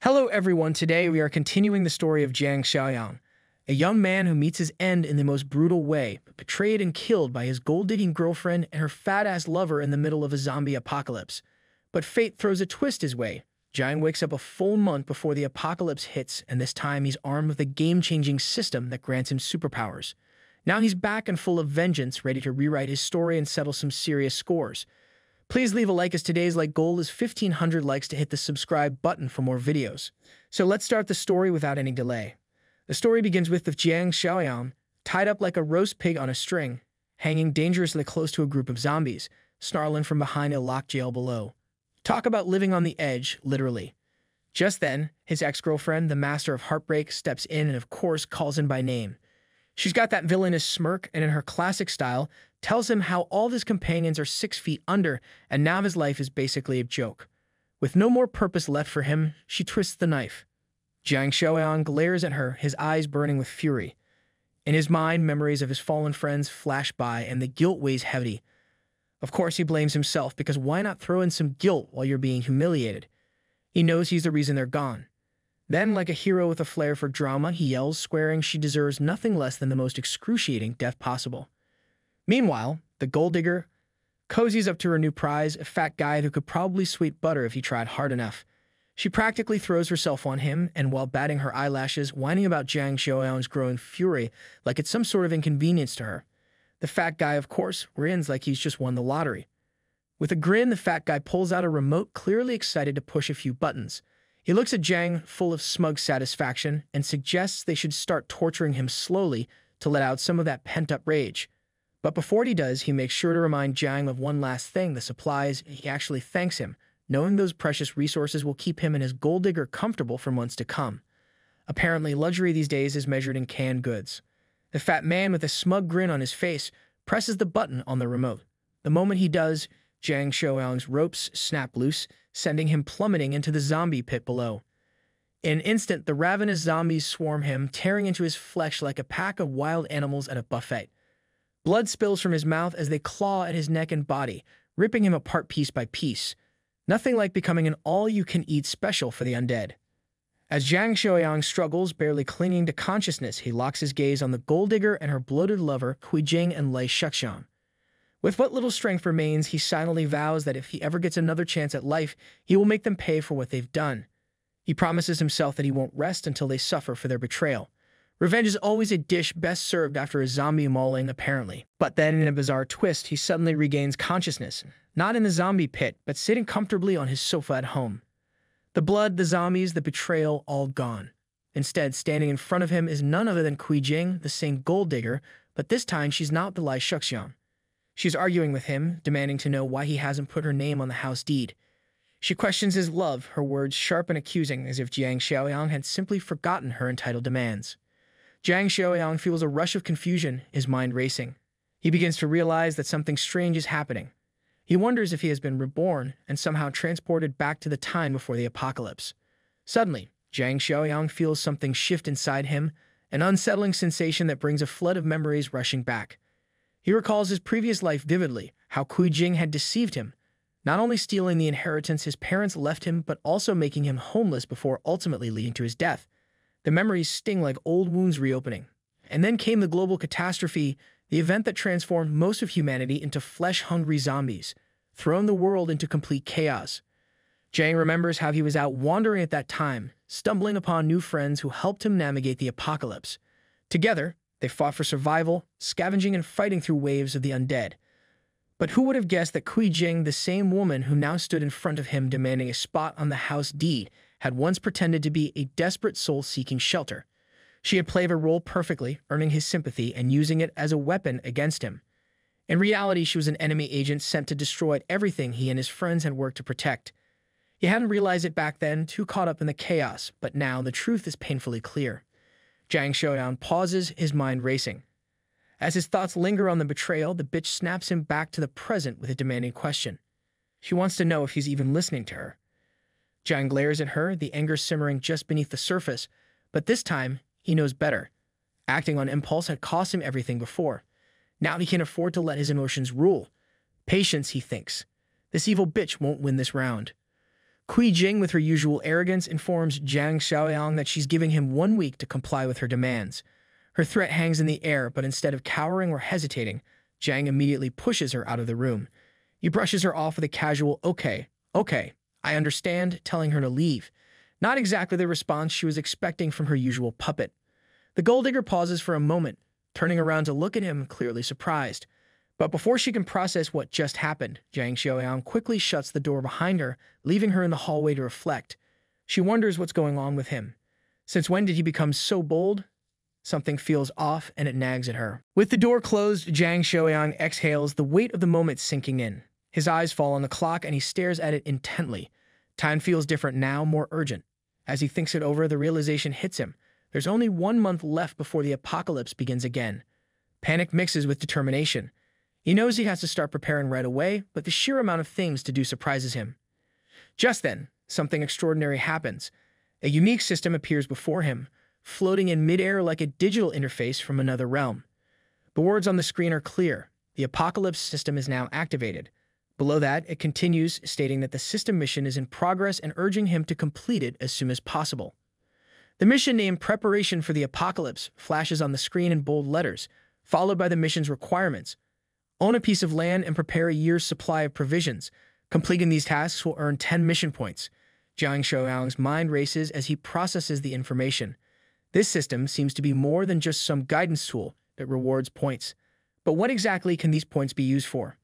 Hello everyone, today we are continuing the story of Jiang Xiaoyong, a young man who meets his end in the most brutal way, betrayed and killed by his gold-digging girlfriend and her fat-ass lover in the middle of a zombie apocalypse. But fate throws a twist his way. Jiang wakes up a full month before the apocalypse hits, and this time he's armed with a game-changing system that grants him superpowers. Now he's back and full of vengeance, ready to rewrite his story and settle some serious scores. Please leave a like as today's like goal is 1,500 likes to hit the subscribe button for more videos. So let's start the story without any delay. The story begins with Jiang Xiaoyong, tied up like a roast pig on a string, hanging dangerously close to a group of zombies, snarling from behind a locked jail below. Talk about living on the edge, literally. Just then, his ex-girlfriend, the master of heartbreak, steps in and of course calls him by name. She's got that villainous smirk and in her classic style, tells him how all of his companions are 6 feet under and now his life is basically a joke. With no more purpose left for him, she twists the knife. Jiang Xiaoyong glares at her, his eyes burning with fury. In his mind, memories of his fallen friends flash by and the guilt weighs heavy. Of course, he blames himself because why not throw in some guilt while you're being humiliated? He knows he's the reason they're gone. Then, like a hero with a flair for drama, he yells, swearing she deserves nothing less than the most excruciating death possible. Meanwhile, the gold digger cozies up to her new prize, a fat guy who could probably sweep butter if he tried hard enough. She practically throws herself on him, and while batting her eyelashes, whining about Jiang Xiaoyong's growing fury like it's some sort of inconvenience to her. The fat guy, of course, grins like he's just won the lottery. With a grin, the fat guy pulls out a remote, clearly excited to push a few buttons. He looks at Jiang, full of smug satisfaction, and suggests they should start torturing him slowly to let out some of that pent-up rage. But before he does, he makes sure to remind Jiang of one last thing, the supplies. He actually thanks him, knowing those precious resources will keep him and his gold digger comfortable for months to come. Apparently, luxury these days is measured in canned goods. The fat man, with a smug grin on his face, presses the button on the remote. The moment he does, Jiang Xiaoyong's ropes snap loose, sending him plummeting into the zombie pit below. In an instant, the ravenous zombies swarm him, tearing into his flesh like a pack of wild animals at a buffet. Blood spills from his mouth as they claw at his neck and body, ripping him apart piece by piece. Nothing like becoming an all-you-can-eat special for the undead. As Jiang Xiaoyong struggles, barely clinging to consciousness, he locks his gaze on the gold digger and her bloated lover, Jing and Lei Shuxiang. With what little strength remains, he silently vows that if he ever gets another chance at life, he will make them pay for what they've done. He promises himself that he won't rest until they suffer for their betrayal. Revenge is always a dish best served after a zombie mauling, apparently. But then, in a bizarre twist, he suddenly regains consciousness, not in the zombie pit, but sitting comfortably on his sofa at home. The blood, the zombies, the betrayal, all gone. Instead, standing in front of him is none other than Jing, the same gold digger, but this time she's not the Lei Shuxiang. She's arguing with him, demanding to know why he hasn't put her name on the house deed. She questions his love, her words sharp and accusing, as if Jiang Xiaoyong had simply forgotten her entitled demands. Jiang Xiaoyong feels a rush of confusion, his mind racing. He begins to realize that something strange is happening. He wonders if he has been reborn and somehow transported back to the time before the apocalypse. Suddenly, Jiang Xiaoyong feels something shift inside him, an unsettling sensation that brings a flood of memories rushing back. He recalls his previous life vividly, how Jing had deceived him, not only stealing the inheritance his parents left him, but also making him homeless before ultimately leading to his death. The memories sting like old wounds reopening. And then came the global catastrophe, the event that transformed most of humanity into flesh-hungry zombies, thrown the world into complete chaos. Jiang remembers how he was out wandering at that time, stumbling upon new friends who helped him navigate the apocalypse. Together, they fought for survival, scavenging and fighting through waves of the undead. But who would have guessed that Jing, the same woman who now stood in front of him demanding a spot on the house deed, had once pretended to be a desperate soul seeking shelter. She had played her role perfectly, earning his sympathy and using it as a weapon against him. In reality, she was an enemy agent sent to destroy everything he and his friends had worked to protect. He hadn't realized it back then, too caught up in the chaos, but now the truth is painfully clear. Jiang Xiaoyong pauses, his mind racing. As his thoughts linger on the betrayal, the bitch snaps him back to the present with a demanding question. She wants to know if he's even listening to her. Jiang glares at her, the anger simmering just beneath the surface, but this time, he knows better. Acting on impulse had cost him everything before. Now he can afford to let his emotions rule. Patience, he thinks. This evil bitch won't win this round. Kui Jing, with her usual arrogance, informs Jiang Xiaoyong that she's giving him 1 week to comply with her demands. Her threat hangs in the air, but instead of cowering or hesitating, Jiang immediately pushes her out of the room. He brushes her off with a casual, okay, I understand, telling her to leave. Not exactly the response she was expecting from her usual puppet. The gold digger pauses for a moment, turning around to look at him, clearly surprised. But before she can process what just happened, Jiang Xiaoyong quickly shuts the door behind her, leaving her in the hallway to reflect. She wonders what's going on with him. Since when did he become so bold? Something feels off, and it nags at her. With the door closed, Jiang Xiaoyong exhales, the weight of the moment sinking in. His eyes fall on the clock, and he stares at it intently. Time feels different now, more urgent. As he thinks it over, the realization hits him. There's only 1 month left before the apocalypse begins again. Panic mixes with determination. He knows he has to start preparing right away, but the sheer amount of things to do surprises him. Just then, something extraordinary happens. A unique system appears before him, floating in midair like a digital interface from another realm. The words on the screen are clear. The apocalypse system is now activated. Below that, it continues, stating that the system mission is in progress and urging him to complete it as soon as possible. The mission named Preparation for the Apocalypse flashes on the screen in bold letters, followed by the mission's requirements. Own a piece of land and prepare a year's supply of provisions. Completing these tasks will earn 10 mission points. Jiang Xiaoyong's mind races as he processes the information. This system seems to be more than just some guidance tool that rewards points. But what exactly can these points be used for?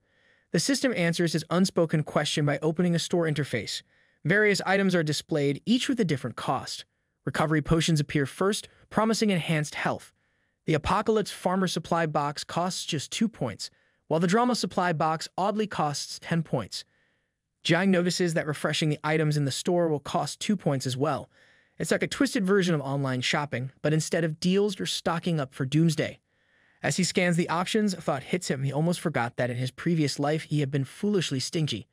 The system answers his unspoken question by opening a store interface. Various items are displayed, each with a different cost. Recovery potions appear first, promising enhanced health. The Apocalypse Farmer Supply Box costs just 2 points, while the Drama Supply Box oddly costs 10 points. Jiang notices that refreshing the items in the store will cost 2 points as well. It's like a twisted version of online shopping, but instead of deals, you're stocking up for doomsday. As he scans the options, a thought hits him. He almost forgot that in his previous life he had been foolishly stingy.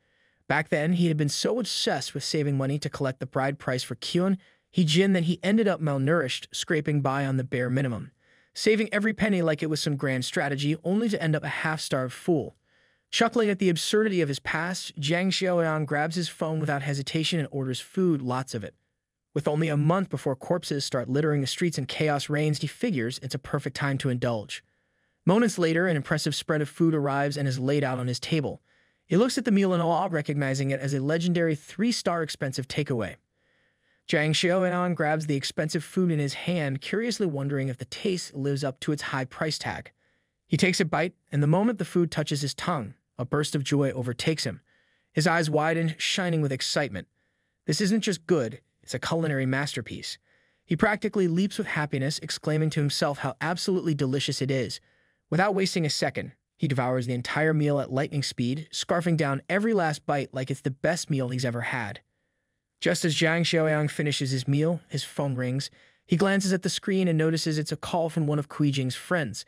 Back then, he had been so obsessed with saving money to collect the bride price for Kyun Hee-jin that he ended up malnourished, scraping by on the bare minimum, saving every penny like it was some grand strategy, only to end up a half-starved fool. Chuckling at the absurdity of his past, Jiang Xiaoyong grabs his phone without hesitation and orders food, lots of it. With only a month before corpses start littering the streets and chaos reigns, he figures it's a perfect time to indulge. Moments later, an impressive spread of food arrives and is laid out on his table. He looks at the meal in awe, recognizing it as a legendary 3-star expensive takeaway. Jiang Xiaoyong grabs the expensive food in his hand, curiously wondering if the taste lives up to its high price tag. He takes a bite, and the moment the food touches his tongue, a burst of joy overtakes him. His eyes widen, shining with excitement. This isn't just good, it's a culinary masterpiece. He practically leaps with happiness, exclaiming to himself how absolutely delicious it is. Without wasting a second, he devours the entire meal at lightning speed, scarfing down every last bite like it's the best meal he's ever had. Just as Jiang Xiaoyong finishes his meal, his phone rings. He glances at the screen and notices it's a call from one of Kui Jing's friends.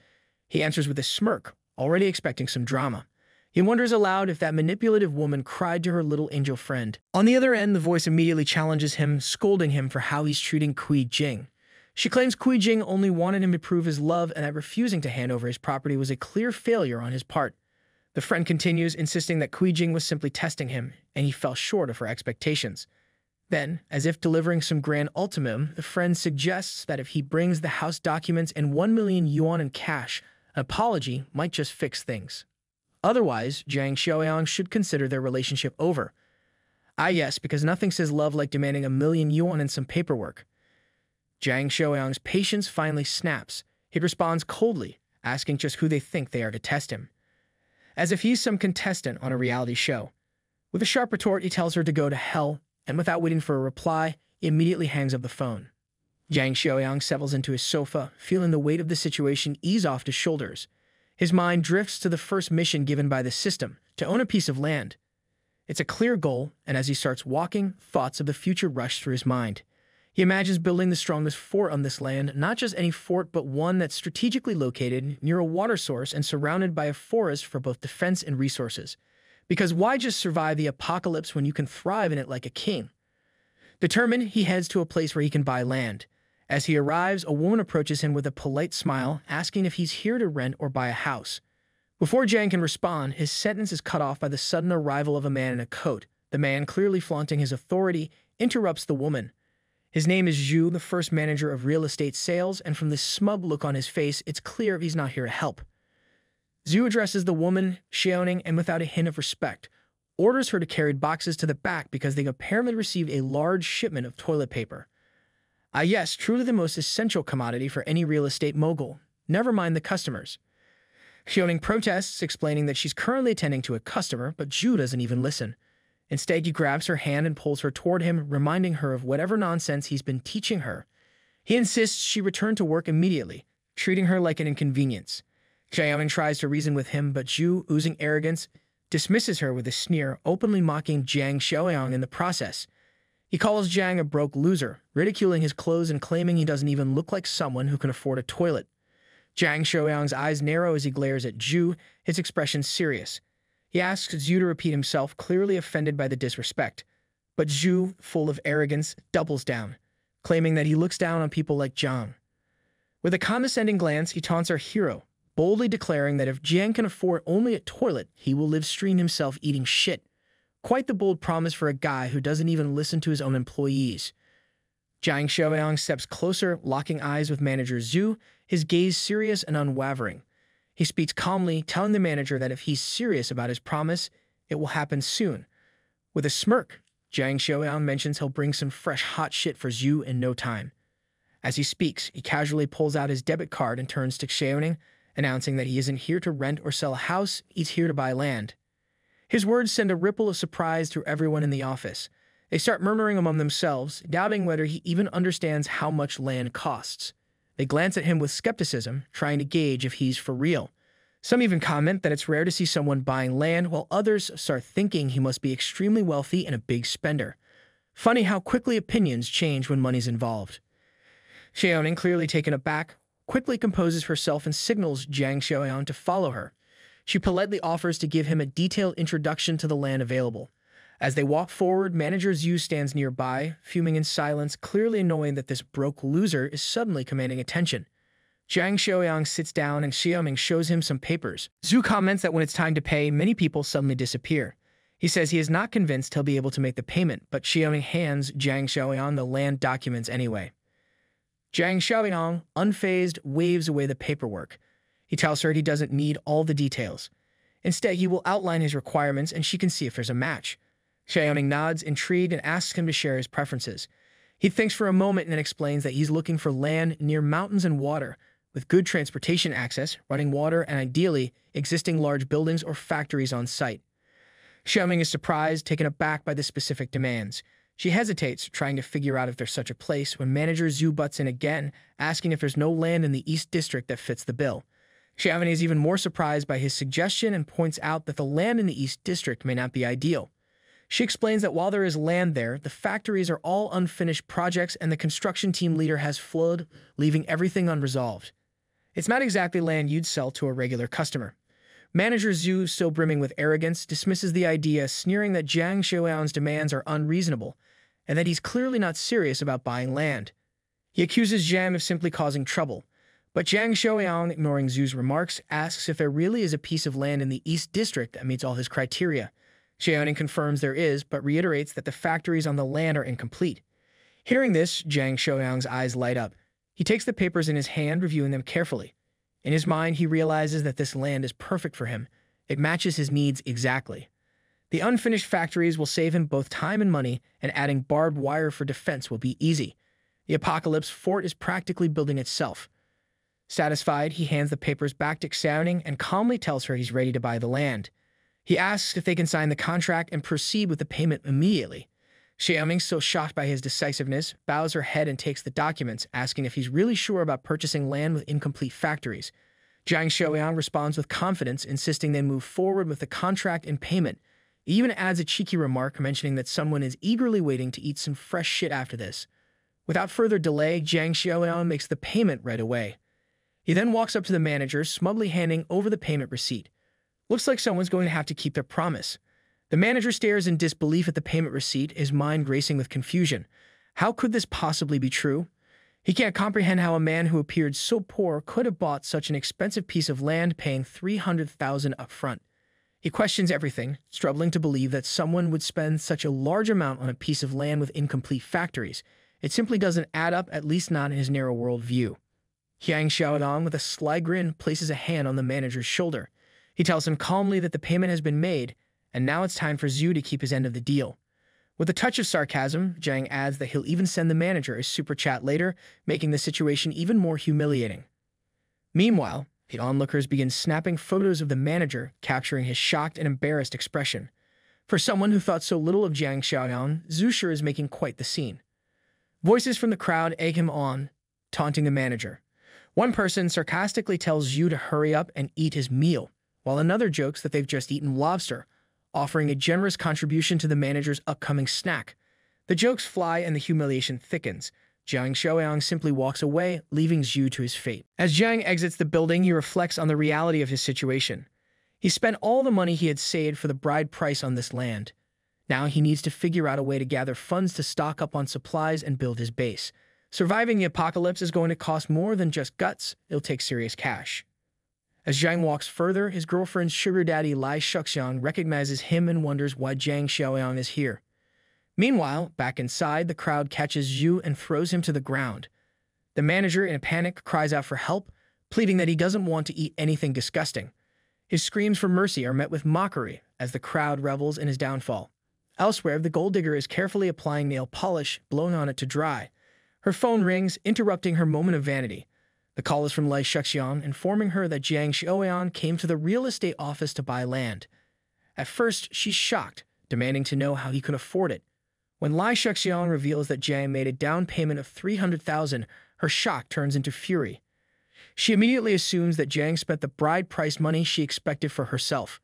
He answers with a smirk, already expecting some drama. He wonders aloud if that manipulative woman cried to her little angel friend. On the other end, the voice immediately challenges him, scolding him for how he's treating Kui Jing. She claims Kui Jing only wanted him to prove his love and that refusing to hand over his property was a clear failure on his part. The friend continues, insisting that Kui Jing was simply testing him, and he fell short of her expectations. Then, as if delivering some grand ultimatum, the friend suggests that if he brings the house documents and 1 million yuan in cash, an apology might just fix things. Otherwise, Jiang Xiaoyong should consider their relationship over. Ah yes, because nothing says love like demanding 1 million yuan and some paperwork. Jiang Xiaoyong's patience finally snaps. He responds coldly, asking just who they think they are to test him. As if he's some contestant on a reality show. With a sharp retort, he tells her to go to hell, and without waiting for a reply, he immediately hangs up the phone. Jiang Xiaoyong settles into his sofa, feeling the weight of the situation ease off his shoulders. His mind drifts to the first mission given by the system, to own a piece of land. It's a clear goal, and as he starts walking, thoughts of the future rush through his mind. He imagines building the strongest fort on this land, not just any fort, but one that's strategically located near a water source and surrounded by a forest for both defense and resources. Because why just survive the apocalypse when you can thrive in it like a king? Determined, he heads to a place where he can buy land. As he arrives, a woman approaches him with a polite smile, asking if he's here to rent or buy a house. Before Jiang can respond, his sentence is cut off by the sudden arrival of a man in a coat, The man, clearly flaunting his authority, interrupts the woman. His name is Zhu, the first manager of real estate sales, and from the smug look on his face, it's clear he's not here to help. Zhu addresses the woman, Xiaoyong, and without a hint of respect, orders her to carry boxes to the back because they apparently received a large shipment of toilet paper. Ah yes, truly the most essential commodity for any real estate mogul. Never mind the customers. Xiaoyong protests, explaining that she's currently attending to a customer, but Zhu doesn't even listen. Instead, he grabs her hand and pulls her toward him, reminding her of whatever nonsense he's been teaching her. He insists she return to work immediately, treating her like an inconvenience. Xiaoyong tries to reason with him, but Zhu, oozing arrogance, dismisses her with a sneer, openly mocking Jiang Xiaoyong in the process. He calls Jiang a broke loser, ridiculing his clothes and claiming he doesn't even look like someone who can afford a toilet. Jiang Xiaoyong's eyes narrow as he glares at Zhu, his expression serious. He asks Zhu to repeat himself, clearly offended by the disrespect. But Zhu, full of arrogance, doubles down, claiming that he looks down on people like Jiang. With a condescending glance, he taunts our hero, boldly declaring that if Jiang can afford only a toilet, he will live stream himself eating shit. Quite the bold promise for a guy who doesn't even listen to his own employees. Jiang Xiaoyong steps closer, locking eyes with manager Zhu, his gaze serious and unwavering. He speaks calmly, telling the manager that if he's serious about his promise, it will happen soon. With a smirk, Jiang Xiaoyong mentions he'll bring some fresh hot shit for Zhu in no time. As he speaks, he casually pulls out his debit card and turns to Xiaoyong, announcing that he isn't here to rent or sell a house, he's here to buy land. His words send a ripple of surprise through everyone in the office. They start murmuring among themselves, doubting whether he even understands how much land costs. They glance at him with skepticism, trying to gauge if he's for real. Some even comment that it's rare to see someone buying land, while others start thinking he must be extremely wealthy and a big spender. Funny how quickly opinions change when money's involved. Xiaoyong, clearly taken aback, quickly composes herself and signals Jiang Xiaoyong to follow her. She politely offers to give him a detailed introduction to the land available. As they walk forward, manager Zhu stands nearby, fuming in silence, clearly annoyed that this broke loser is suddenly commanding attention. Jiang Xiaoyong sits down and Xiaoyong shows him some papers. Zhu comments that when it's time to pay, many people suddenly disappear. He says he is not convinced he'll be able to make the payment, but Xiaoyong hands Jiang Xiaoyong the land documents anyway. Jiang Xiaoyong, unfazed, waves away the paperwork. He tells her he doesn't need all the details. Instead, he will outline his requirements and she can see if there's a match. Xiaoyong nods, intrigued, and asks him to share his preferences. He thinks for a moment and then explains that he's looking for land near mountains and water, with good transportation access, running water, and ideally, existing large buildings or factories on site. Xiaoyong is surprised, taken aback by the specific demands. She hesitates, trying to figure out if there's such a place, when manager Zhu butts in again, asking if there's no land in the East District that fits the bill. Xiaoyong is even more surprised by his suggestion and points out that the land in the East District may not be ideal. She explains that while there is land there, the factories are all unfinished projects and the construction team leader has fled, leaving everything unresolved. It's not exactly land you'd sell to a regular customer. Manager Zhu, still brimming with arrogance, dismisses the idea, sneering that Jiang Xiaoyong's demands are unreasonable and that he's clearly not serious about buying land. He accuses Jiang of simply causing trouble, but Jiang Xiaoyong, ignoring Zhu's remarks, asks if there really is a piece of land in the East District that meets all his criteria. Xiaoyong confirms there is, but reiterates that the factories on the land are incomplete. Hearing this, Jiang Xiaoyong's eyes light up. He takes the papers in his hand, reviewing them carefully. In his mind, he realizes that this land is perfect for him. It matches his needs exactly. The unfinished factories will save him both time and money, and adding barbed wire for defense will be easy. The Apocalypse Fort is practically building itself. Satisfied, he hands the papers back to Xiaoyong and calmly tells her he's ready to buy the land. He asks if they can sign the contract and proceed with the payment immediately. Xiaoyong, so shocked by his decisiveness, bows her head and takes the documents, asking if he's really sure about purchasing land with incomplete factories. Jiang Xiaoyong responds with confidence, insisting they move forward with the contract and payment. He even adds a cheeky remark mentioning that someone is eagerly waiting to eat some fresh shit after this. Without further delay, Jiang Xiaoyong makes the payment right away. He then walks up to the manager, smugly handing over the payment receipt. Looks like someone's going to have to keep their promise. The manager stares in disbelief at the payment receipt, his mind racing with confusion. How could this possibly be true? He can't comprehend how a man who appeared so poor could have bought such an expensive piece of land, paying $300,000 up front. He questions everything, struggling to believe that someone would spend such a large amount on a piece of land with incomplete factories. It simply doesn't add up, at least not in his narrow world view. Jiang Xiaoyong, with a sly grin, places a hand on the manager's shoulder. He tells him calmly that the payment has been made, and now it's time for Zhu to keep his end of the deal. With a touch of sarcasm, Jiang adds that he'll even send the manager a super chat later, making the situation even more humiliating. Meanwhile, the onlookers begin snapping photos of the manager, capturing his shocked and embarrassed expression. For someone who thought so little of Jiang Xiaoyong, Zhu sure is making quite the scene. Voices from the crowd egg him on, taunting the manager. One person sarcastically tells Zhu to hurry up and eat his meal, while another jokes that they've just eaten lobster, offering a generous contribution to the manager's upcoming snack. The jokes fly and the humiliation thickens. Jiang Xiaoyong simply walks away, leaving Zhu to his fate. As Jiang exits the building, he reflects on the reality of his situation. He spent all the money he had saved for the bride price on this land. Now he needs to figure out a way to gather funds to stock up on supplies and build his base. Surviving the apocalypse is going to cost more than just guts. It'll take serious cash. As Jiang walks further, his girlfriend's sugar daddy Lai Shuxian recognizes him and wonders why Jiang Xiaoyong is here. Meanwhile, back inside, the crowd catches Zhu and throws him to the ground. The manager, in a panic, cries out for help, pleading that he doesn't want to eat anything disgusting. His screams for mercy are met with mockery as the crowd revels in his downfall. Elsewhere, the gold digger is carefully applying nail polish, blowing on it to dry. Her phone rings, interrupting her moment of vanity. The call is from Lai Shuxian, informing her that Jiang Xiaoyong came to the real estate office to buy land. At first, she's shocked, demanding to know how he could afford it. When Lai Shuxian reveals that Jiang made a down payment of 300,000, her shock turns into fury. She immediately assumes that Jiang spent the bride price money she expected for herself.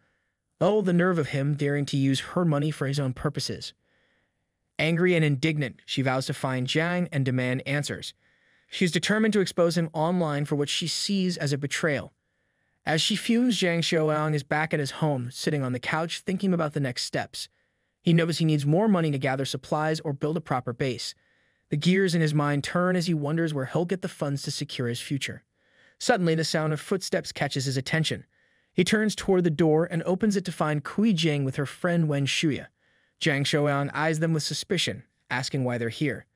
Oh, the nerve of him daring to use her money for his own purposes. Angry and indignant, she vows to find Jiang and demand answers. She's determined to expose him online for what she sees as a betrayal. As she fumes, Jiang Xiaoyong is back at his home, sitting on the couch thinking about the next steps. He knows he needs more money to gather supplies or build a proper base. The gears in his mind turn as he wonders where he'll get the funds to secure his future. Suddenly, the sound of footsteps catches his attention. He turns toward the door and opens it to find Kui Jing with her friend Wen Shuya. Jiang Xiaoyong eyes them with suspicion, asking why they're here.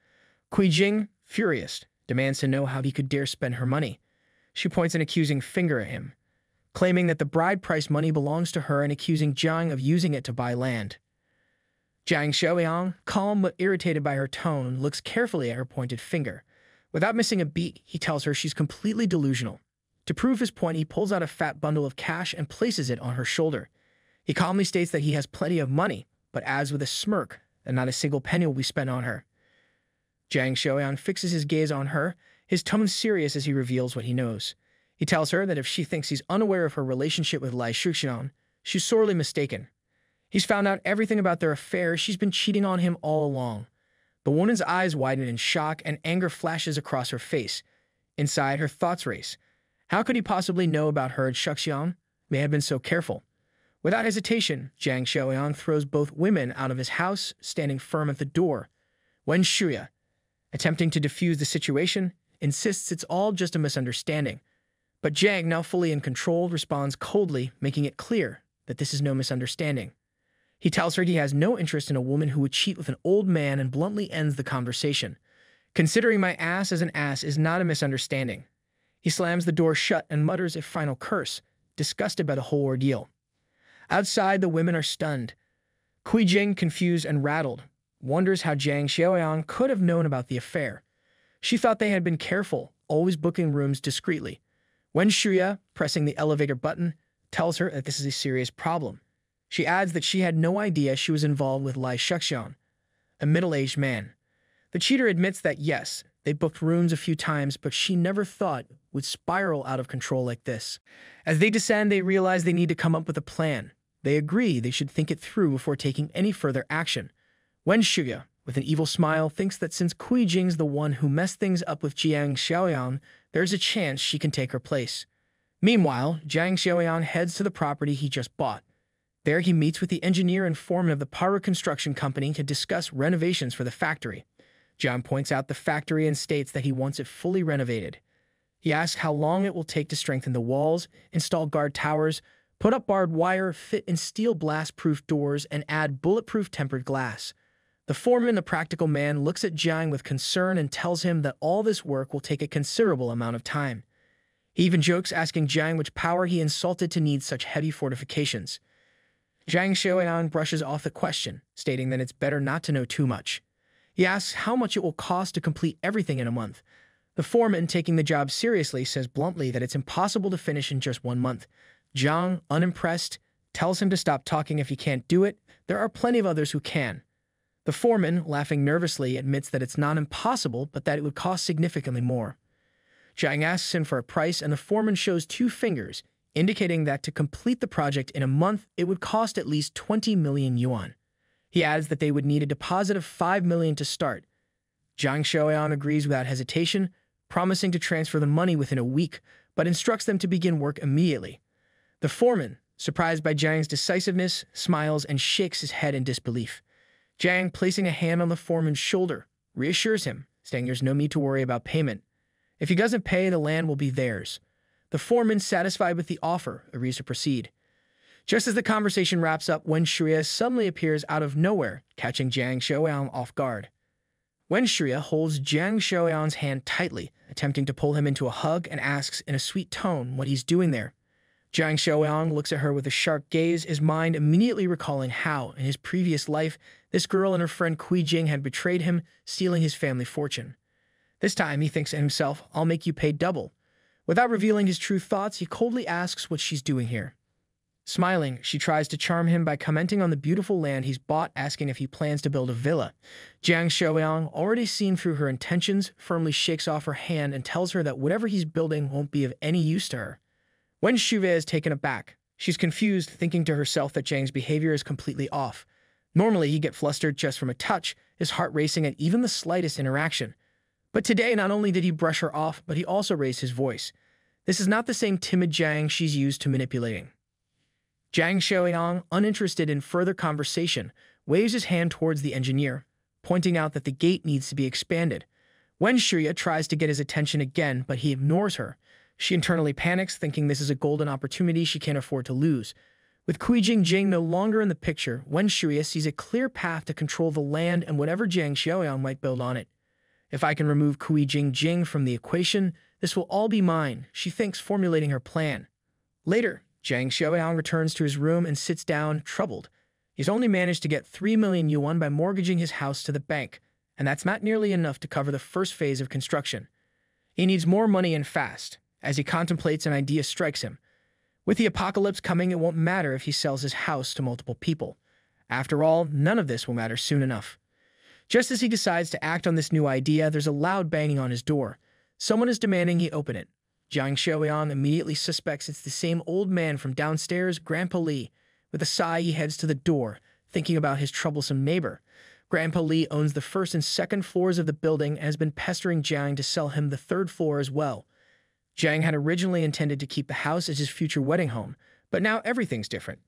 Kui Jing, furious, demands to know how he could dare spend her money. She points an accusing finger at him, claiming that the bride price money belongs to her and accusing Jiang of using it to buy land. Jiang Xiaoyong, calm but irritated by her tone, looks carefully at her pointed finger. Without missing a beat, he tells her she's completely delusional. To prove his point, he pulls out a fat bundle of cash and places it on her shoulder. He calmly states that he has plenty of money, but adds with a smirk that not a single penny will be spent on her. Jiang Xiaoyong fixes his gaze on her, his tone serious as he reveals what he knows. He tells her that if she thinks he's unaware of her relationship with Lai Shuxian, she's sorely mistaken. He's found out everything about their affair. She's been cheating on him all along. The woman's eyes widen in shock and anger flashes across her face. Inside, her thoughts race. How could he possibly know about her and Shuxian? May have been so careful. Without hesitation, Jiang Xiaoyong throws both women out of his house, standing firm at the door. Wen Shuya, attempting to defuse the situation, insists it's all just a misunderstanding. But Jiang, now fully in control, responds coldly, making it clear that this is no misunderstanding. He tells her he has no interest in a woman who would cheat with an old man and bluntly ends the conversation. Considering my ass as an ass is not a misunderstanding. He slams the door shut and mutters a final curse, disgusted by the whole ordeal. Outside, the women are stunned. Kui Jing, confused and rattled, wonders how Jiang Xiaoyong could have known about the affair. She thought they had been careful, always booking rooms discreetly. Wen Shuya, pressing the elevator button, tells her that this is a serious problem. She adds that she had no idea she was involved with Lai Shuxian, a middle-aged man. The cheater admits that yes, they booked rooms a few times, but she never thought would spiral out of control like this. As they descend, they realize they need to come up with a plan. They agree they should think it through before taking any further action. Wen Shuya, with an evil smile, thinks that since Kui Jing's the one who messed things up with Jiang Xiaoyong, there's a chance she can take her place. Meanwhile, Jiang Xiaoyong heads to the property he just bought. There he meets with the engineer and foreman of the Pyro Construction Company to discuss renovations for the factory. Jiang points out the factory and states that he wants it fully renovated. He asks how long it will take to strengthen the walls, install guard towers, Put up barbed wire, fit in steel blast-proof doors, and add bulletproof tempered glass. The foreman, a practical man, looks at Jiang with concern and tells him that all this work will take a considerable amount of time. He even jokes, asking Jiang which power he insulted to need such heavy fortifications. Jiang Xiaoyong brushes off the question, stating that it's better not to know too much. He asks how much it will cost to complete everything in a month. The foreman, taking the job seriously, says bluntly that it's impossible to finish in just 1 month. Jiang, unimpressed, tells him to stop talking if he can't do it. There are plenty of others who can. The foreman, laughing nervously, admits that it's not impossible, but that it would cost significantly more. Jiang asks him for a price, and the foreman shows 2 fingers, indicating that to complete the project in a month, it would cost at least 20 million yuan. He adds that they would need a deposit of 5 million to start. Jiang Xiaoyong agrees without hesitation, promising to transfer the money within a week, but instructs them to begin work immediately. The foreman, surprised by Jiang's decisiveness, smiles and shakes his head in disbelief. Jiang, placing a hand on the foreman's shoulder, reassures him, saying there's no need to worry about payment. If he doesn't pay, the land will be theirs. The foreman, satisfied with the offer, agrees to proceed. Just as the conversation wraps up, Wen Shuya suddenly appears out of nowhere, catching Jiang Xiaoyong off guard. Wen Shuya holds Jiang Xiaoyong's hand tightly, attempting to pull him into a hug, and asks in a sweet tone what he's doing there. Jiang Xiaoyong looks at her with a sharp gaze, his mind immediately recalling how, in his previous life, this girl and her friend Kui Jing had betrayed him, stealing his family fortune. This time, he thinks to himself, I'll make you pay double. Without revealing his true thoughts, he coldly asks what she's doing here. Smiling, she tries to charm him by commenting on the beautiful land he's bought, asking if he plans to build a villa. Jiang Xiaoyong, already seen through her intentions, firmly shakes off her hand and tells her that whatever he's building won't be of any use to her. Wen Shuya is taken aback. She's confused, thinking to herself that Jiang's behavior is completely off. Normally, he'd get flustered just from a touch, his heart racing at even the slightest interaction. But today, not only did he brush her off, but he also raised his voice. This is not the same timid Jiang she's used to manipulating. Jiang Xiaoyong, uninterested in further conversation, waves his hand towards the engineer, pointing out that the gate needs to be expanded. Wen Shuya tries to get his attention again, but he ignores her. She internally panics, thinking this is a golden opportunity she can't afford to lose. With Kui Jing no longer in the picture, Wen Shuya sees a clear path to control the land and whatever Jiang Xiaoyong might build on it. If I can remove Kui Jing from the equation, this will all be mine, she thinks, formulating her plan. Later, Jiang Xiaoyong returns to his room and sits down, troubled. He's only managed to get 3 million yuan by mortgaging his house to the bank, and that's not nearly enough to cover the first phase of construction. He needs more money and fast. As he contemplates, an idea strikes him. With the apocalypse coming, it won't matter if he sells his house to multiple people. After all, none of this will matter soon enough. Just as he decides to act on this new idea, there's a loud banging on his door. Someone is demanding he open it. Jiang Xiaoyong immediately suspects it's the same old man from downstairs, Grandpa Li. With a sigh, he heads to the door, thinking about his troublesome neighbor. Grandpa Li owns the first and second floors of the building and has been pestering Jiang to sell him the third floor as well. Jiang had originally intended to keep the house as his future wedding home, but now everything's different.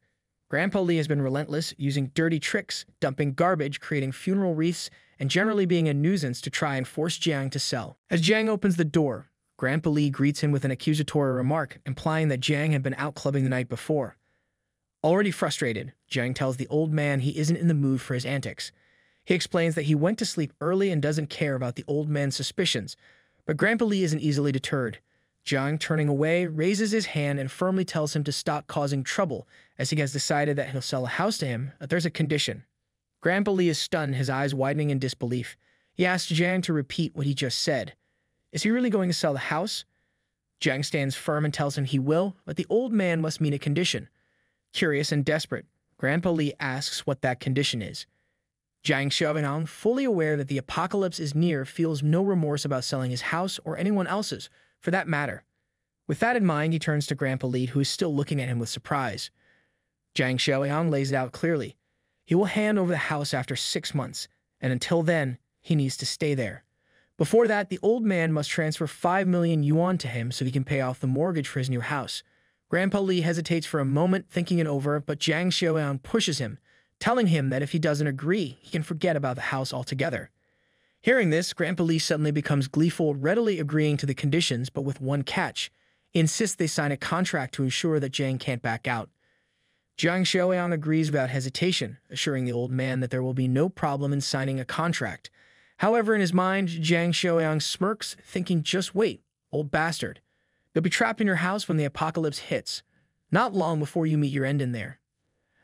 Grandpa Li has been relentless, using dirty tricks, dumping garbage, creating funeral wreaths, and generally being a nuisance to try and force Jiang to sell. As Jiang opens the door, Grandpa Li greets him with an accusatory remark, implying that Jiang had been out clubbing the night before. Already frustrated, Jiang tells the old man he isn't in the mood for his antics. He explains that he went to sleep early and doesn't care about the old man's suspicions, but Grandpa Li isn't easily deterred. Jiang, turning away, raises his hand and firmly tells him to stop causing trouble, as he has decided that he'll sell a house to him, but there's a condition. Grandpa Li is stunned, his eyes widening in disbelief. He asks Jiang to repeat what he just said. Is he really going to sell the house? Jiang stands firm and tells him he will, but the old man must meet a condition. Curious and desperate, Grandpa Li asks what that condition is. Jiang Xiaoyong, fully aware that the apocalypse is near, feels no remorse about selling his house or anyone else's, for that matter. With that in mind, he turns to Grandpa Li, who is still looking at him with surprise. Jiang Xiaoyong lays it out clearly. He will hand over the house after 6 months, and until then, he needs to stay there. Before that, the old man must transfer 5 million yuan to him so he can pay off the mortgage for his new house. Grandpa Li hesitates for a moment, thinking it over, but Jiang Xiaoyong pushes him, telling him that if he doesn't agree, he can forget about the house altogether. Hearing this, Grandpa Li suddenly becomes gleeful, readily agreeing to the conditions, but with one catch. He insists they sign a contract to ensure that Jiang can't back out. Jiang Xiaoyong agrees without hesitation, assuring the old man that there will be no problem in signing a contract. However, in his mind, Jiang Xiaoyong smirks, thinking, just wait, old bastard. You'll be trapped in your house when the apocalypse hits, not long before you meet your end in there.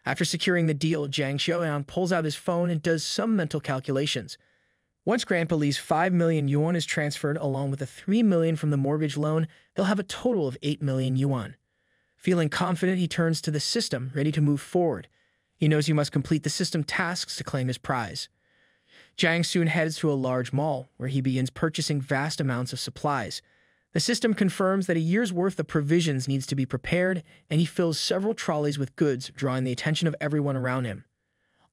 After securing the deal, Jiang Xiaoyong pulls out his phone and does some mental calculations. Once Grandpa Lee's 5 million yuan is transferred along with the 3 million from the mortgage loan, he'll have a total of 8 million yuan. Feeling confident, he turns to the system, ready to move forward. He knows he must complete the system tasks to claim his prize. Jiang soon heads to a large mall, where he begins purchasing vast amounts of supplies. The system confirms that a year's worth of provisions needs to be prepared, and he fills several trolleys with goods, drawing the attention of everyone around him.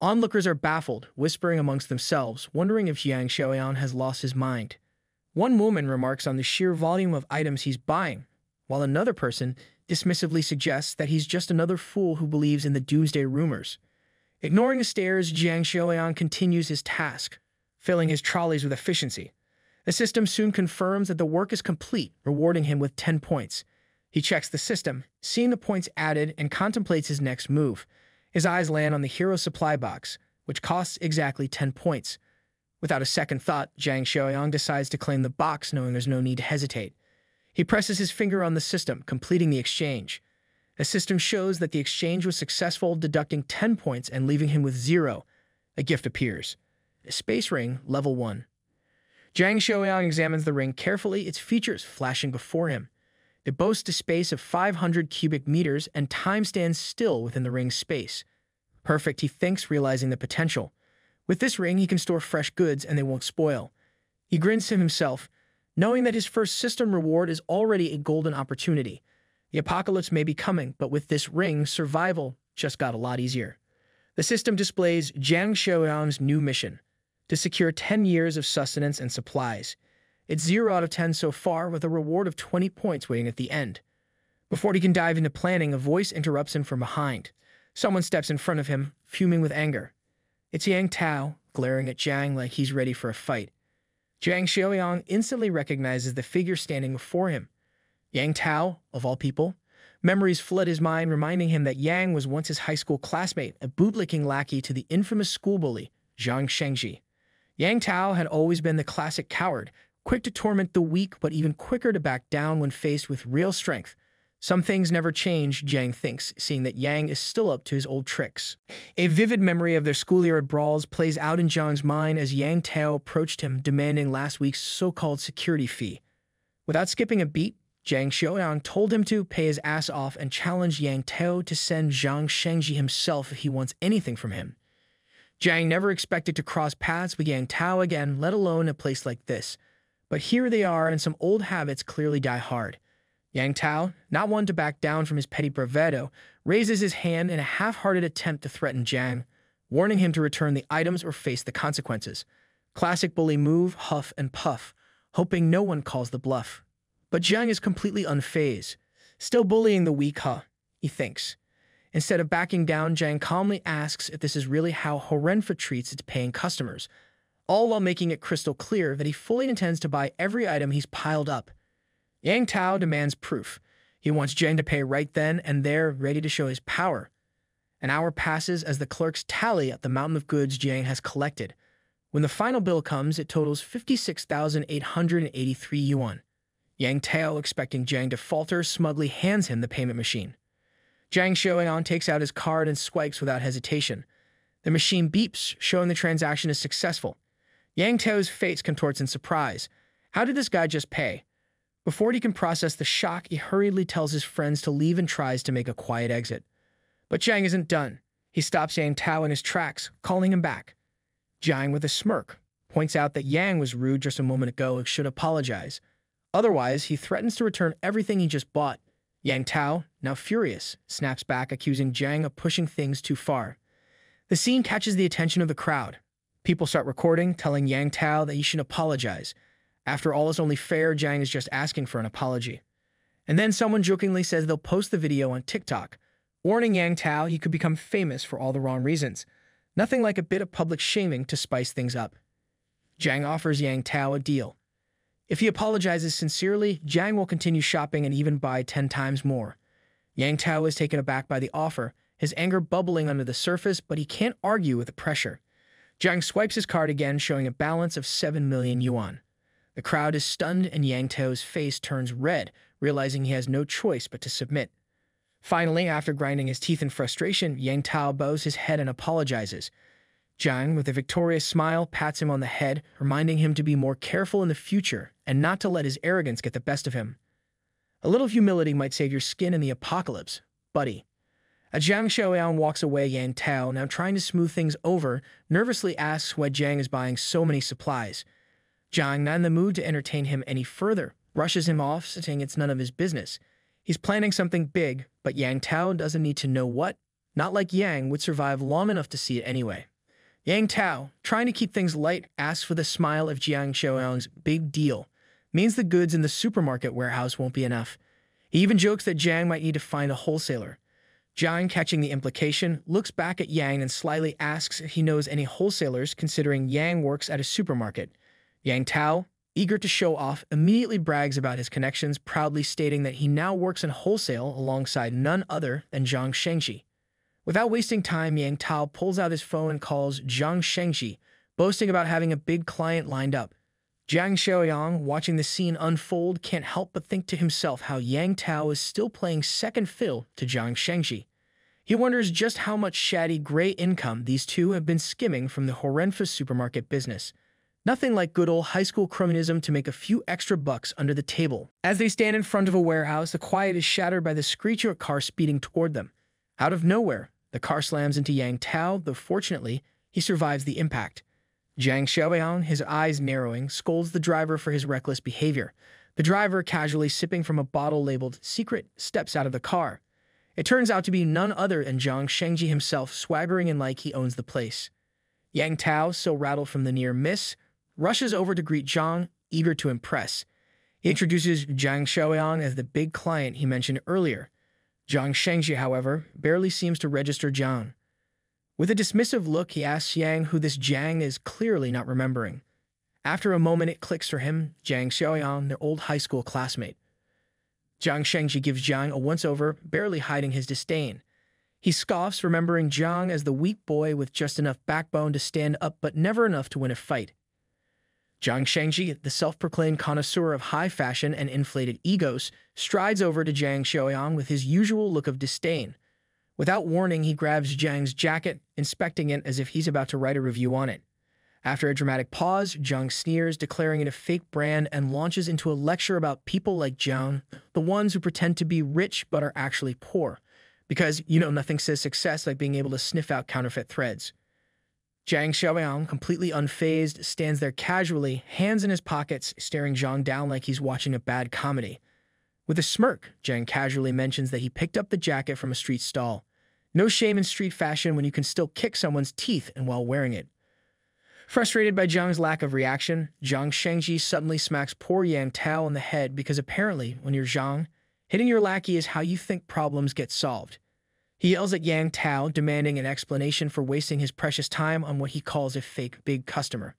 Onlookers are baffled, whispering amongst themselves, wondering if Jiang Xiaoyong has lost his mind. One woman remarks on the sheer volume of items he's buying, while another person dismissively suggests that he's just another fool who believes in the doomsday rumors. Ignoring the stares, Jiang Xiaoyong continues his task, filling his trolleys with efficiency. The system soon confirms that the work is complete, rewarding him with 10 points. He checks the system, seeing the points added, and contemplates his next move. His eyes land on the hero supply box, which costs exactly 10 points. Without a second thought, Jiang Xiaoyong decides to claim the box, knowing there's no need to hesitate. He presses his finger on the system, completing the exchange. The system shows that the exchange was successful, deducting 10 points and leaving him with 0. A gift appears. A space ring, level 1. Jiang Xiaoyong examines the ring carefully, its features flashing before him. It boasts a space of 500 cubic meters, and time stands still within the ring's space. Perfect, he thinks, realizing the potential. With this ring, he can store fresh goods and they won't spoil. He grins to himself, knowing that his first system reward is already a golden opportunity. The apocalypse may be coming, but with this ring, survival just got a lot easier. The system displays Jiang Xiaoyong's new mission, to secure 10 years of sustenance and supplies. It's 0 out of 10 so far, with a reward of 20 points waiting at the end. Before he can dive into planning, a voice interrupts him from behind. Someone steps in front of him, fuming with anger. It's Yang Tao, glaring at Jiang like he's ready for a fight. Jiang Xiaoyong instantly recognizes the figure standing before him. Yang Tao, of all people. Memories flood his mind, reminding him that Yang was once his high school classmate, a bootlicking lackey to the infamous school bully, Zhang Shengji. Yang Tao had always been the classic coward, quick to torment the weak but even quicker to back down when faced with real strength. Some things never change, Jiang thinks, seeing that Yang is still up to his old tricks. A vivid memory of their schoolyard brawls plays out in Jiang's mind as Yang Tao approached him, demanding last week's so-called security fee. Without skipping a beat, Jiang Xiaoyong told him to pay his ass off and challenged Yang Tao to send Zhang Shengji himself if he wants anything from him. Jiang never expected to cross paths with Yang Tao again, let alone a place like this. But here they are, and some old habits clearly die hard. Yang Tao, not one to back down from his petty bravado, raises his hand in a half-hearted attempt to threaten Jiang, warning him to return the items or face the consequences. Classic bully move, huff and puff, hoping no one calls the bluff. But Jiang is completely unfazed. Still bullying the weak, he thinks. Instead of backing down, Jiang calmly asks if this is really how Horenfa treats its paying customers, all while making it crystal clear that he fully intends to buy every item he's piled up. Yang Tao demands proof. He wants Jiang to pay right then and there, ready to show his power. An hour passes as the clerks tally up the mountain of goods Jiang has collected. When the final bill comes, it totals 56,883 yuan. Yang Tao, expecting Jiang to falter, smugly hands him the payment machine. Jiang Xiaoyong takes out his card and swipes without hesitation. The machine beeps, showing the transaction is successful. Yang Tao's face contorts in surprise. How did this guy just pay? Before he can process the shock, he hurriedly tells his friends to leave and tries to make a quiet exit. But Jiang isn't done. He stops Yang Tao in his tracks, calling him back. Jiang, with a smirk, points out that Yang was rude just a moment ago and should apologize. Otherwise, he threatens to return everything he just bought. Yang Tao, now furious, snaps back, accusing Jiang of pushing things too far. The scene catches the attention of the crowd. People start recording, telling Yang Tao that he should apologize. After all, it's only fair, Jiang is just asking for an apology. And then someone jokingly says they'll post the video on TikTok, warning Yang Tao he could become famous for all the wrong reasons. Nothing like a bit of public shaming to spice things up. Jiang offers Yang Tao a deal. If he apologizes sincerely, Jiang will continue shopping and even buy 10 times more. Yang Tao is taken aback by the offer, his anger bubbling under the surface, but he can't argue with the pressure. Jiang swipes his card again, showing a balance of 7 million yuan. The crowd is stunned, and Yang Tao's face turns red, realizing he has no choice but to submit. Finally, after grinding his teeth in frustration, Yang Tao bows his head and apologizes. Jiang, with a victorious smile, pats him on the head, reminding him to be more careful in the future and not to let his arrogance get the best of him. A little humility might save your skin in the apocalypse, buddy. As Jiang Xiaoyong walks away, Yang Tao, now trying to smooth things over, nervously asks why Jiang is buying so many supplies. Jiang, not in the mood to entertain him any further, brushes him off, saying it's none of his business. He's planning something big, but Yang Tao doesn't need to know what. Not like Yang would survive long enough to see it anyway. Yang Tao, trying to keep things light, asks with a smile if Jiang Xiaoyong's big deal means the goods in the supermarket warehouse won't be enough. He even jokes that Jiang might need to find a wholesaler. Jiang, catching the implication, looks back at Yang and slyly asks if he knows any wholesalers, considering Yang works at a supermarket. Yang Tao, eager to show off, immediately brags about his connections, proudly stating that he now works in wholesale alongside none other than Jiang Shengji. Without wasting time, Yang Tao pulls out his phone and calls Jiang Shengji, boasting about having a big client lined up. Jiang Xiaoyong, watching the scene unfold, can't help but think to himself how Yang Tao is still playing second fiddle to Jiang Shengji. He wonders just how much shady gray income these two have been skimming from the horrendous supermarket business. Nothing like good old high school cronyism to make a few extra bucks under the table. As they stand in front of a warehouse, the quiet is shattered by the screech of a car speeding toward them. Out of nowhere, the car slams into Yang Tao, though fortunately, he survives the impact. Jiang Xiaoyong, his eyes narrowing, scolds the driver for his reckless behavior. The driver, casually sipping from a bottle labeled Secret, steps out of the car. It turns out to be none other than Jiang Shengji himself, swaggering in like he owns the place. Yang Tao, so rattled from the near miss, rushes over to greet Jiang, eager to impress. He introduces Jiang Xiaoyong as the big client he mentioned earlier. Jiang Shengji, however, barely seems to register Jiang. With a dismissive look, he asks Yang who this Jiang is, clearly not remembering. After a moment, it clicks for him, Jiang Xiaoyong, their old high school classmate. Jiang Shengji gives Jiang a once-over, barely hiding his disdain. He scoffs, remembering Jiang as the weak boy with just enough backbone to stand up but never enough to win a fight. Jiang Shengji, the self-proclaimed connoisseur of high fashion and inflated egos, strides over to Jiang Xiaoyong with his usual look of disdain. Without warning, he grabs Jiang's jacket, inspecting it as if he's about to write a review on it. After a dramatic pause, Jiang sneers, declaring it a fake brand, and launches into a lecture about people like Jiang, the ones who pretend to be rich but are actually poor. Because, nothing says success like being able to sniff out counterfeit threads. Jiang Xiaoyong, completely unfazed, stands there casually, hands in his pockets, staring Jiang down like he's watching a bad comedy. With a smirk, Jiang casually mentions that he picked up the jacket from a street stall. No shame in street fashion when you can still kick someone's teeth and while wearing it. Frustrated by Jiang's lack of reaction, Jiang Shengji suddenly smacks poor Yang Tao on the head because apparently, when you're Jiang, hitting your lackey is how you think problems get solved. He yells at Yang Tao, demanding an explanation for wasting his precious time on what he calls a fake big customer.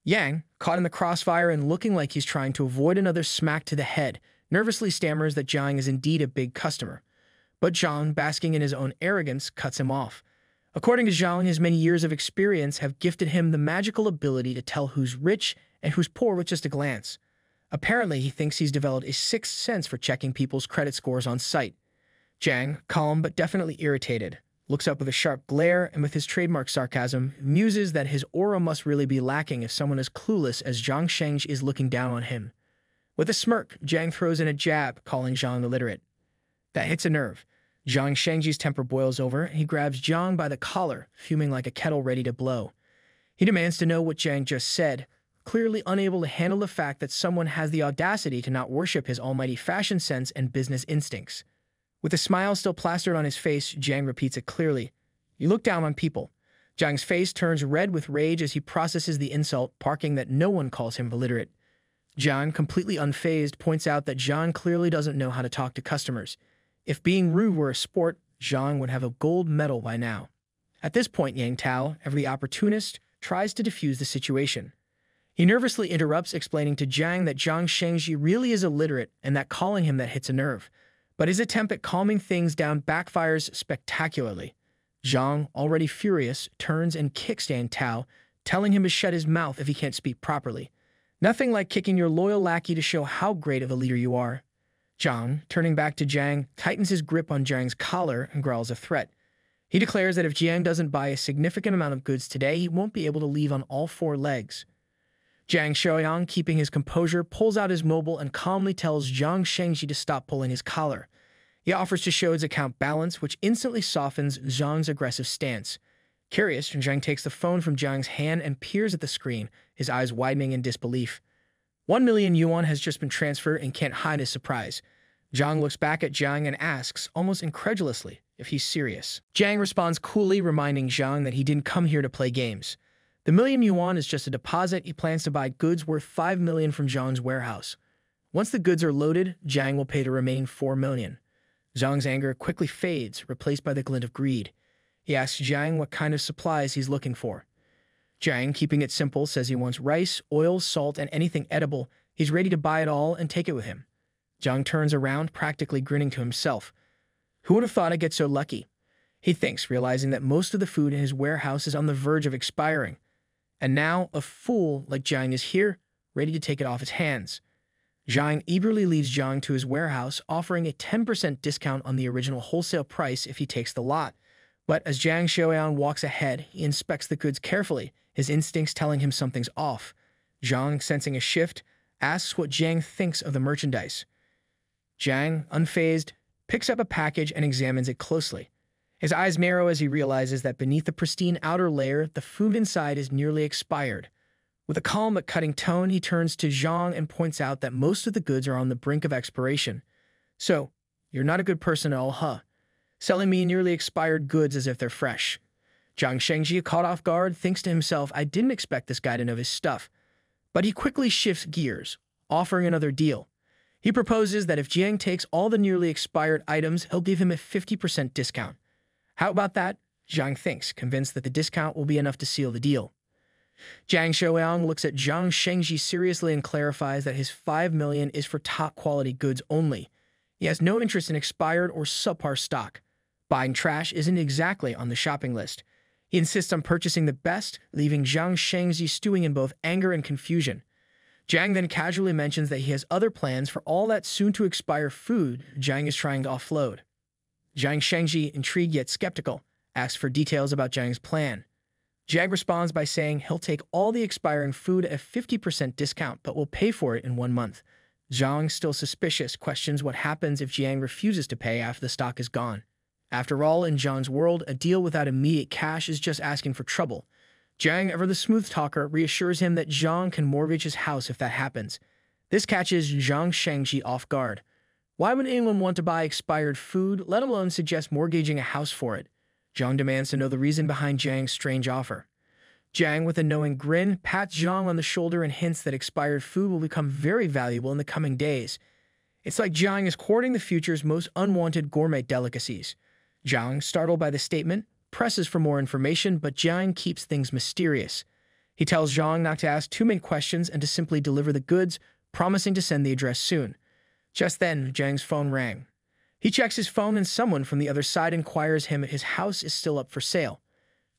Yang, caught in the crossfire and looking like he's trying to avoid another smack to the head, nervously stammers that Jiang is indeed a big customer. But Jiang, basking in his own arrogance, cuts him off. According to Jiang, his many years of experience have gifted him the magical ability to tell who's rich and who's poor with just a glance. Apparently, he thinks he's developed a sixth sense for checking people's credit scores on sight. Jiang, calm but definitely irritated, looks up with a sharp glare and with his trademark sarcasm, muses that his aura must really be lacking if someone as clueless as Jiang Shengji is looking down on him. With a smirk, Jiang throws in a jab, calling Jiang illiterate. That hits a nerve. Jiang Shengji's temper boils over, and he grabs Jiang by the collar, fuming like a kettle ready to blow. He demands to know what Jiang just said, clearly unable to handle the fact that someone has the audacity to not worship his almighty fashion sense and business instincts. With a smile still plastered on his face, Jiang repeats it clearly. You look down on people. Jiang's face turns red with rage as he processes the insult, barking that no one calls him illiterate. Jiang, completely unfazed, points out that Jiang clearly doesn't know how to talk to customers. If being rude were a sport, Jiang would have a gold medal by now. At this point, Yang Tao, ever the opportunist, tries to defuse the situation. He nervously interrupts, explaining to Jiang that Jiang Shengji really is illiterate and that calling him that hits a nerve. But his attempt at calming things down backfires spectacularly. Jiang, already furious, turns and kicks Yang Tao, telling him to shut his mouth if he can't speak properly. Nothing like kicking your loyal lackey to show how great of a leader you are. Jiang, turning back to Jiang, tightens his grip on Jiang's collar and growls a threat. He declares that if Jiang doesn't buy a significant amount of goods today, he won't be able to leave on all four legs. Jiang Xiaoyong, keeping his composure, pulls out his mobile and calmly tells Jiang Shengji to stop pulling his collar. He offers to show his account balance, which instantly softens Jiang's aggressive stance. Curious, Jiang takes the phone from Jiang's hand and peers at the screen, his eyes widening in disbelief. 1 million yuan has just been transferred and can't hide his surprise. Jiang looks back at Jiang and asks, almost incredulously, if he's serious. Jiang responds coolly, reminding Jiang that he didn't come here to play games. The 1 million yuan is just a deposit. He plans to buy goods worth 5 million from Jiang's warehouse. Once the goods are loaded, Jiang will pay the remaining 4 million. Jiang's anger quickly fades, replaced by the glint of greed. He asks Jiang what kind of supplies he's looking for. Jiang, keeping it simple, says he wants rice, oil, salt, and anything edible. He's ready to buy it all and take it with him. Jiang turns around, practically grinning to himself. Who would have thought I'd get so lucky? He thinks, realizing that most of the food in his warehouse is on the verge of expiring. And now, a fool like Jiang is here, ready to take it off his hands. Jiang eagerly leads Jiang to his warehouse, offering a 10% discount on the original wholesale price if he takes the lot. But as Jiang Xiaoyong walks ahead, he inspects the goods carefully, his instincts telling him something's off. Jiang, sensing a shift, asks what Jiang thinks of the merchandise. Jiang, unfazed, picks up a package and examines it closely. His eyes narrow as he realizes that beneath the pristine outer layer, the food inside is nearly expired. With a calm but cutting tone, he turns to Jiang and points out that most of the goods are on the brink of expiration. So, you're not a good person at all, huh? Selling me nearly expired goods as if they're fresh. Jiang Shengji, caught off guard, thinks to himself, I didn't expect this guy to know his stuff. But he quickly shifts gears, offering another deal. He proposes that if Jiang takes all the nearly expired items, he'll give him a 50% discount. How about that? Jiang thinks, convinced that the discount will be enough to seal the deal. Jiang Xiaoyong looks at Jiang Shengji seriously and clarifies that his 5 million is for top-quality goods only. He has no interest in expired or subpar stock. Buying trash isn't exactly on the shopping list. He insists on purchasing the best, leaving Jiang Shengji stewing in both anger and confusion. Jiang then casually mentions that he has other plans for all that soon-to-expire food Jiang is trying to offload. Jiang Shengji, intrigued yet skeptical, asks for details about Jiang's plan. Jiang responds by saying he'll take all the expiring food at a 50% discount but will pay for it in 1 month. Jiang, still suspicious, questions what happens if Jiang refuses to pay after the stock is gone. After all, in Jiang's world, a deal without immediate cash is just asking for trouble. Jiang, ever the smooth talker, reassures him that Jiang can mortgage his house if that happens. This catches Jiang Shengji off guard. Why would anyone want to buy expired food, let alone suggest mortgaging a house for it? Jiang demands to know the reason behind Jiang's strange offer. Jiang, with a knowing grin, pats Jiang on the shoulder and hints that expired food will become very valuable in the coming days. It's like Jiang is courting the future's most unwanted gourmet delicacies. Jiang, startled by the statement, presses for more information, but Jiang keeps things mysterious. He tells Jiang not to ask too many questions and to simply deliver the goods, promising to send the address soon. Just then, Jiang's phone rang. He checks his phone and someone from the other side inquires him if his house is still up for sale.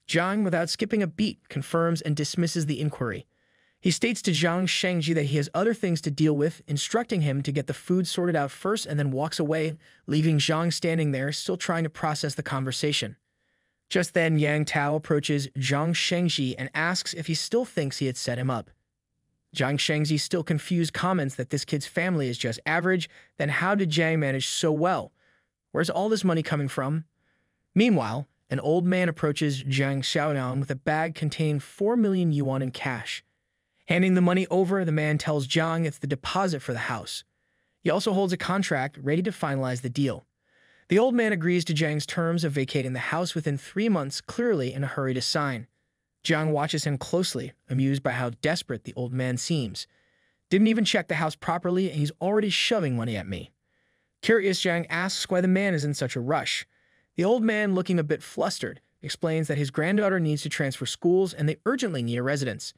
Jiang, without skipping a beat, confirms and dismisses the inquiry. He states to Jiang Shengji that he has other things to deal with, instructing him to get the food sorted out first and then walks away, leaving Jiang standing there, still trying to process the conversation. Just then, Yang Tao approaches Jiang Shengji and asks if he still thinks he had set him up. Jiang Shengji, still confused, comments that this kid's family is just average, then how did Jiang manage so well? Where's all this money coming from? Meanwhile, an old man approaches Jiang Xiaoyong with a bag containing 4 million yuan in cash. Handing the money over, the man tells Jiang it's the deposit for the house. He also holds a contract ready to finalize the deal. The old man agrees to Jiang's terms of vacating the house within 3 months, clearly in a hurry to sign. Jiang watches him closely, amused by how desperate the old man seems. Didn't even check the house properly, and he's already shoving money at me. Curious, Jiang asks why the man is in such a rush. The old man, looking a bit flustered, explains that his granddaughter needs to transfer schools and they urgently need a residence.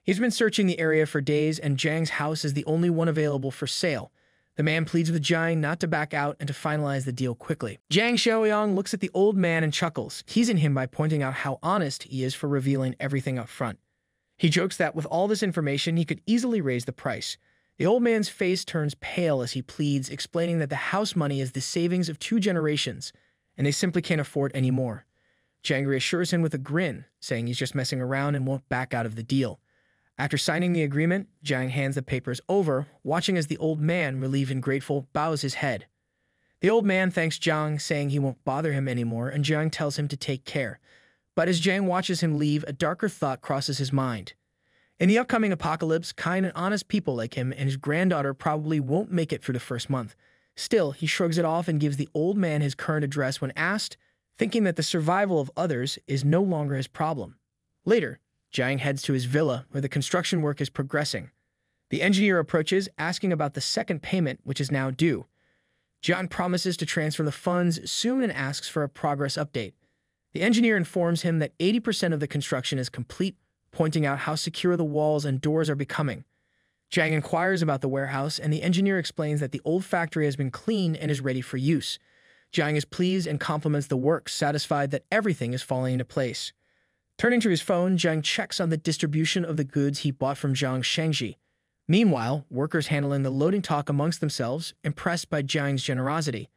He's been searching the area for days, and Jiang's house is the only one available for sale. The man pleads with Jiang not to back out and to finalize the deal quickly. Jiang Xiaoyong looks at the old man and chuckles, teasing him by pointing out how honest he is for revealing everything up front. He jokes that with all this information, he could easily raise the price. The old man's face turns pale as he pleads, explaining that the house money is the savings of 2 generations, and they simply can't afford any more. Jiang reassures him with a grin, saying he's just messing around and won't back out of the deal. After signing the agreement, Jiang hands the papers over, watching as the old man, relieved and grateful, bows his head. The old man thanks Jiang, saying he won't bother him anymore, and Jiang tells him to take care. But as Jiang watches him leave, a darker thought crosses his mind. In the upcoming apocalypse, kind and honest people like him and his granddaughter probably won't make it through the first month. Still, he shrugs it off and gives the old man his current address when asked, thinking that the survival of others is no longer his problem. Later, Jiang heads to his villa, where the construction work is progressing. The engineer approaches, asking about the second payment, which is now due. Jiang promises to transfer the funds soon and asks for a progress update. The engineer informs him that 80% of the construction is complete, pointing out how secure the walls and doors are becoming. Jiang inquires about the warehouse, and the engineer explains that the old factory has been cleaned and is ready for use. Jiang is pleased and compliments the work, satisfied that everything is falling into place. Turning to his phone, Jiang checks on the distribution of the goods he bought from Jiang Xiaoyong. Meanwhile, workers handling the loading talk amongst themselves, impressed by Jiang's generosity.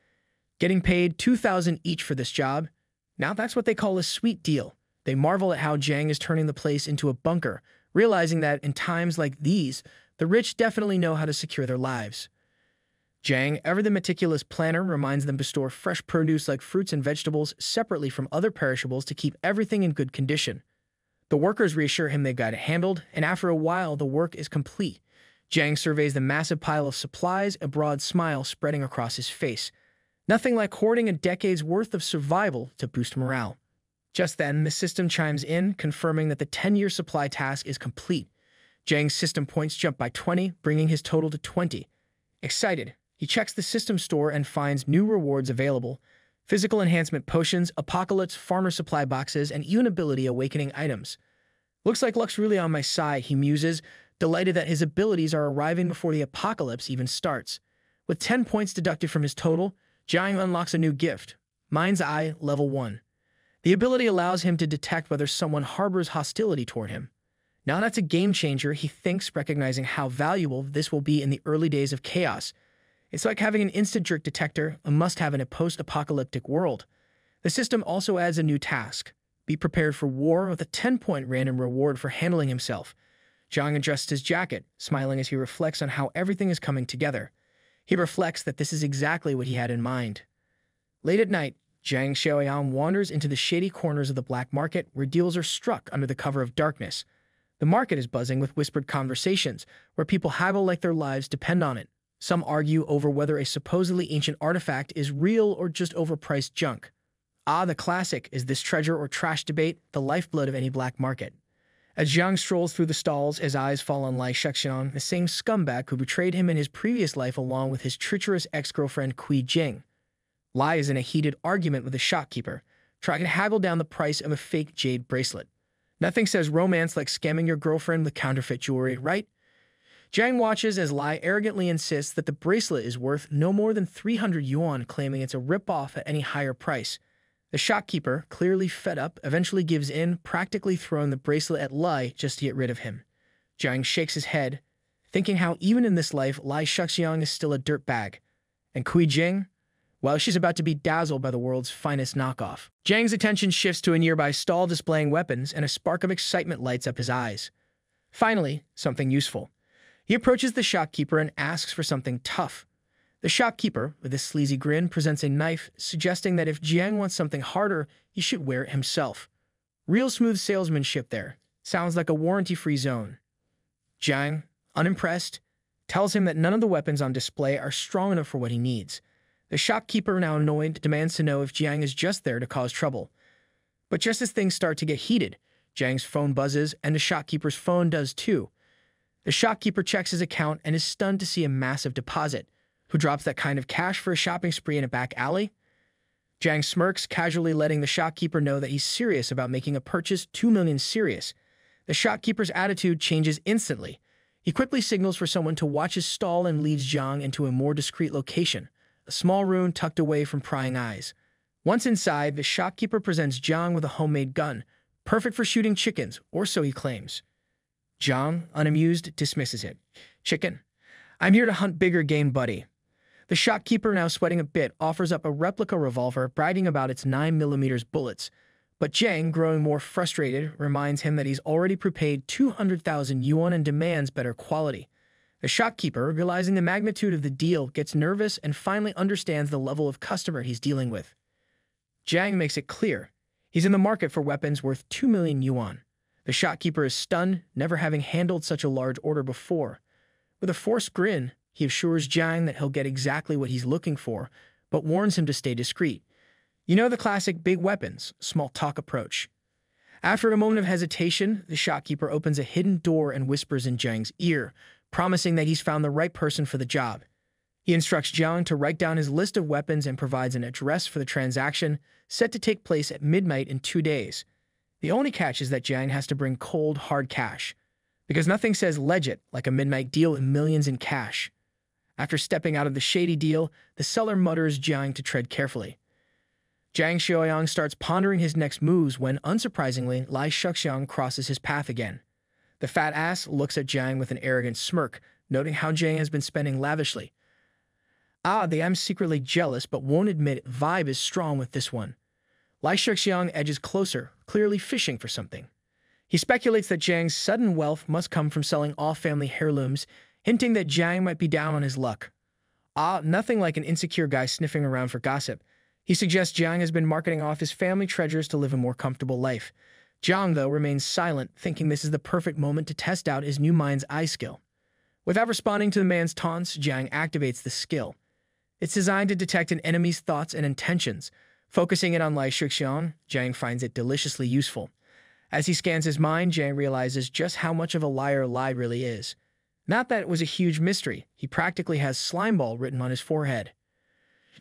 Getting paid 2,000 each for this job, now that's what they call a sweet deal. They marvel at how Jiang is turning the place into a bunker, realizing that in times like these, the rich definitely know how to secure their lives. Jiang, ever the meticulous planner, reminds them to store fresh produce like fruits and vegetables separately from other perishables to keep everything in good condition. The workers reassure him they've got it handled, and after a while, the work is complete. Jiang surveys the massive pile of supplies, a broad smile spreading across his face. Nothing like hoarding a decade's worth of survival to boost morale. Just then, the system chimes in, confirming that the 10-year supply task is complete. Jiang's system points jump by 20, bringing his total to 20. Excited, he checks the system store and finds new rewards available: physical enhancement potions, apocalypse, farmer supply boxes, and even ability awakening items. Looks like luck's really on my side, he muses, delighted that his abilities are arriving before the apocalypse even starts. With 10 points deducted from his total, Jiang unlocks a new gift: Mind's Eye, level 1. The ability allows him to detect whether someone harbors hostility toward him. Now that's a game changer, he thinks, recognizing how valuable this will be in the early days of chaos. It's like having an instant jerk detector, a must-have in a post-apocalyptic world. The system also adds a new task: be prepared for war, with a 10-point random reward for handling himself. Jiang adjusts his jacket, smiling as he reflects on how everything is coming together. He reflects that this is exactly what he had in mind. Late at night, Jiang Xiaoyong wanders into the shady corners of the black market, where deals are struck under the cover of darkness. The market is buzzing with whispered conversations, where people haggle like their lives depend on it. Some argue over whether a supposedly ancient artifact is real or just overpriced junk. Ah, the classic is this treasure or trash debate, the lifeblood of any black market. As Jiang strolls through the stalls, his eyes fall on Lai Xiaoyong, the same scumbag who betrayed him in his previous life along with his treacherous ex-girlfriend Kui Jing. Lai is in a heated argument with the shopkeeper, trying to haggle down the price of a fake jade bracelet. Nothing says romance like scamming your girlfriend with counterfeit jewelry, right? Jiang watches as Lai arrogantly insists that the bracelet is worth no more than 300 yuan, claiming it's a rip-off at any higher price. The shopkeeper, clearly fed up, eventually gives in, practically throwing the bracelet at Lai just to get rid of him. Jiang shakes his head, thinking how even in this life, Lai Xiaoyong is still a dirtbag. And Kui Jing? Well, she's about to be dazzled by the world's finest knockoff. Jiang's attention shifts to a nearby stall displaying weapons, and a spark of excitement lights up his eyes. Finally, something useful. He approaches the shopkeeper and asks for something tough. The shopkeeper, with a sleazy grin, presents a knife, suggesting that if Jiang wants something harder, he should wear it himself. Real smooth salesmanship there. Sounds like a warranty-free zone. Jiang, unimpressed, tells him that none of the weapons on display are strong enough for what he needs. The shopkeeper, now annoyed, demands to know if Jiang is just there to cause trouble. But just as things start to get heated, Jiang's phone buzzes, and the shopkeeper's phone does too. The shopkeeper checks his account and is stunned to see a massive deposit. Who drops that kind of cash for a shopping spree in a back alley? Jiang smirks, casually letting the shopkeeper know that he's serious about making a purchase, 2 million serious. The shopkeeper's attitude changes instantly. He He quickly signals for someone to watch his stall and leads Jiang into a more discreet location, a small room tucked away from prying eyes. Once inside, the shopkeeper presents Jiang with a homemade gun, perfect for shooting chickens, or so he claims. Jiang, unamused, dismisses it. Chicken? I'm here to hunt bigger game, buddy. The shopkeeper, now sweating a bit, offers up a replica revolver, bragging about its 9mm bullets. But Jiang, growing more frustrated, reminds him that he's already prepaid 200,000 yuan and demands better quality. The shopkeeper, realizing the magnitude of the deal, gets nervous and finally understands the level of customer he's dealing with. Jiang makes it clear. He's in the market for weapons worth 2 million yuan. The shopkeeper is stunned, never having handled such a large order before. With a forced grin, he assures Jiang that he'll get exactly what he's looking for, but warns him to stay discreet. You know the classic big weapons, small talk approach. After a moment of hesitation, the shopkeeper opens a hidden door and whispers in Jiang's ear, promising that he's found the right person for the job. He instructs Jiang to write down his list of weapons and provides an address for the transaction, set to take place at midnight in 2 days. The only catch is that Jiang has to bring cold, hard cash, because nothing says legit like a midnight deal in millions in cash. After stepping out of the shady deal, the seller mutters Jiang to tread carefully. Jiang Xiaoyong starts pondering his next moves when, unsurprisingly, Lai Shuxiang crosses his path again. The fat ass looks at Jiang with an arrogant smirk, noting how Jiang has been spending lavishly. They am secretly jealous but won't admit it. Vibe is strong with this one. Lai Shuxiang edges closer, clearly fishing for something. He speculates that Jiang's sudden wealth must come from selling all family heirlooms, hinting that Jiang might be down on his luck. Nothing like an insecure guy sniffing around for gossip. He suggests Jiang has been marketing off his family treasures to live a more comfortable life. Jiang, though, remains silent, thinking this is the perfect moment to test out his new mind's eye skill. Without responding to the man's taunts, Jiang activates the skill. It's designed to detect an enemy's thoughts and intentions. Focusing it on Lai Shuxiang, Jiang finds it deliciously useful. As he scans his mind, Jiang realizes just how much of a liar Lai really is. Not that it was a huge mystery, he practically has slimeball written on his forehead.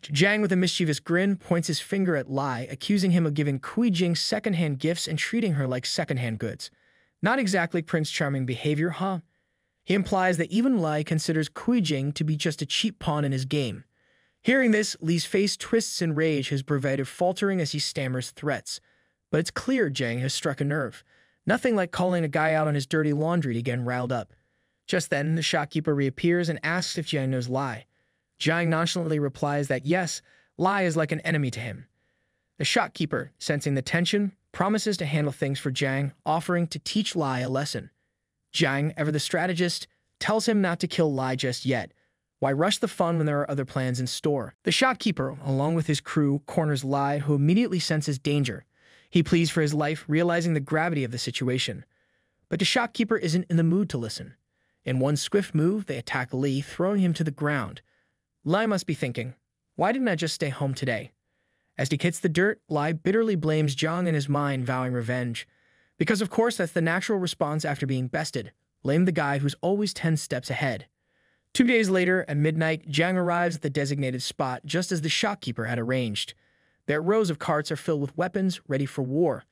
Jiang, with a mischievous grin, points his finger at Lai, accusing him of giving Kui Jing second-hand gifts and treating her like second-hand goods. Not exactly Prince Charming behavior, huh? He implies that even Lai considers Kui Jing to be just a cheap pawn in his game. Hearing this, Li's face twists in rage, his bravado faltering as he stammers threats. But it's clear Jiang has struck a nerve. Nothing like calling a guy out on his dirty laundry to get him riled up. Just then, the shopkeeper reappears and asks if Jiang knows Lai. Jiang nonchalantly replies that yes, Lai is like an enemy to him. The shopkeeper, sensing the tension, promises to handle things for Jiang, offering to teach Lai a lesson. Jiang, ever the strategist, tells him not to kill Lai just yet. Why rush the fun when there are other plans in store? The shopkeeper, along with his crew, corners Lai, who immediately senses danger. He pleads for his life, realizing the gravity of the situation. But the shopkeeper isn't in the mood to listen. In one swift move, they attack Li, throwing him to the ground. Lai must be thinking, why didn't I just stay home today? As he hits the dirt, Lai bitterly blames Jiang in his mind, vowing revenge. Because of course that's the natural response after being bested. Blame the guy who's always 10 steps ahead. 2 days later, at midnight, Jiang arrives at the designated spot just as the shopkeeper had arranged. Their rows of carts are filled with weapons, ready for war.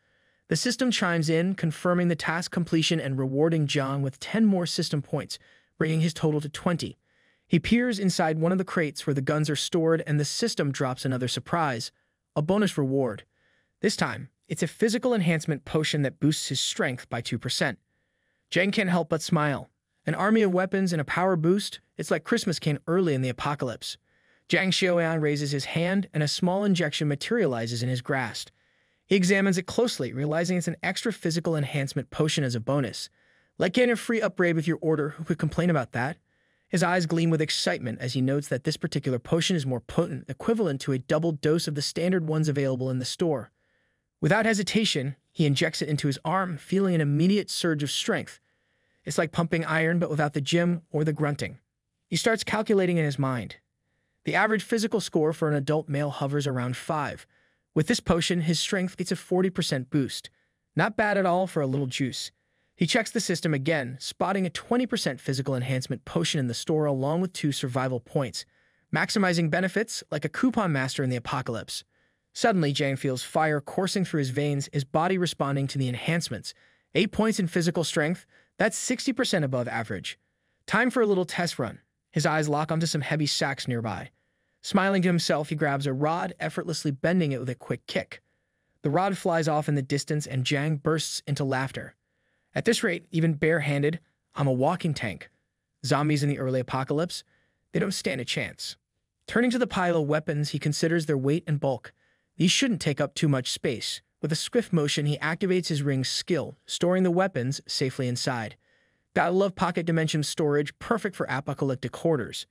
The system chimes in, confirming the task completion and rewarding Jiang with 10 more system points, bringing his total to 20. He peers inside one of the crates where the guns are stored, and the system drops another surprise, a bonus reward. This time, it's a physical enhancement potion that boosts his strength by 2%. Jiang can't help but smile. An army of weapons and a power boost, it's like Christmas came early in the apocalypse. Jiang Xiaoyong raises his hand, and a small injection materializes in his grasp. He examines it closely, realizing it's an extra physical enhancement potion as a bonus. Like getting a free upgrade with your order, who could complain about that? His eyes gleam with excitement as he notes that this particular potion is more potent, equivalent to a double dose of the standard ones available in the store. Without hesitation, he injects it into his arm, feeling an immediate surge of strength. It's like pumping iron, but without the gym or the grunting. He starts calculating in his mind. The average physical score for an adult male hovers around 5. With this potion, his strength gets a 40% boost. Not bad at all for a little juice. He checks the system again, spotting a 20% physical enhancement potion in the store along with 2 survival points, maximizing benefits like a coupon master in the apocalypse. Suddenly, Jiang feels fire coursing through his veins, his body responding to the enhancements. 8 points in physical strength, that's 60% above average. Time for a little test run. His eyes lock onto some heavy sacks nearby. Smiling to himself, he grabs a rod, effortlessly bending it with a quick kick. The rod flies off in the distance, and Jiang bursts into laughter. At this rate, even barehanded, I'm a walking tank. Zombies in the early apocalypse, they don't stand a chance. Turning to the pile of weapons, he considers their weight and bulk. These shouldn't take up too much space. With a swift motion, he activates his ring's skill, storing the weapons safely inside. Gotta love pocket dimension storage, perfect for apocalyptic hoarders.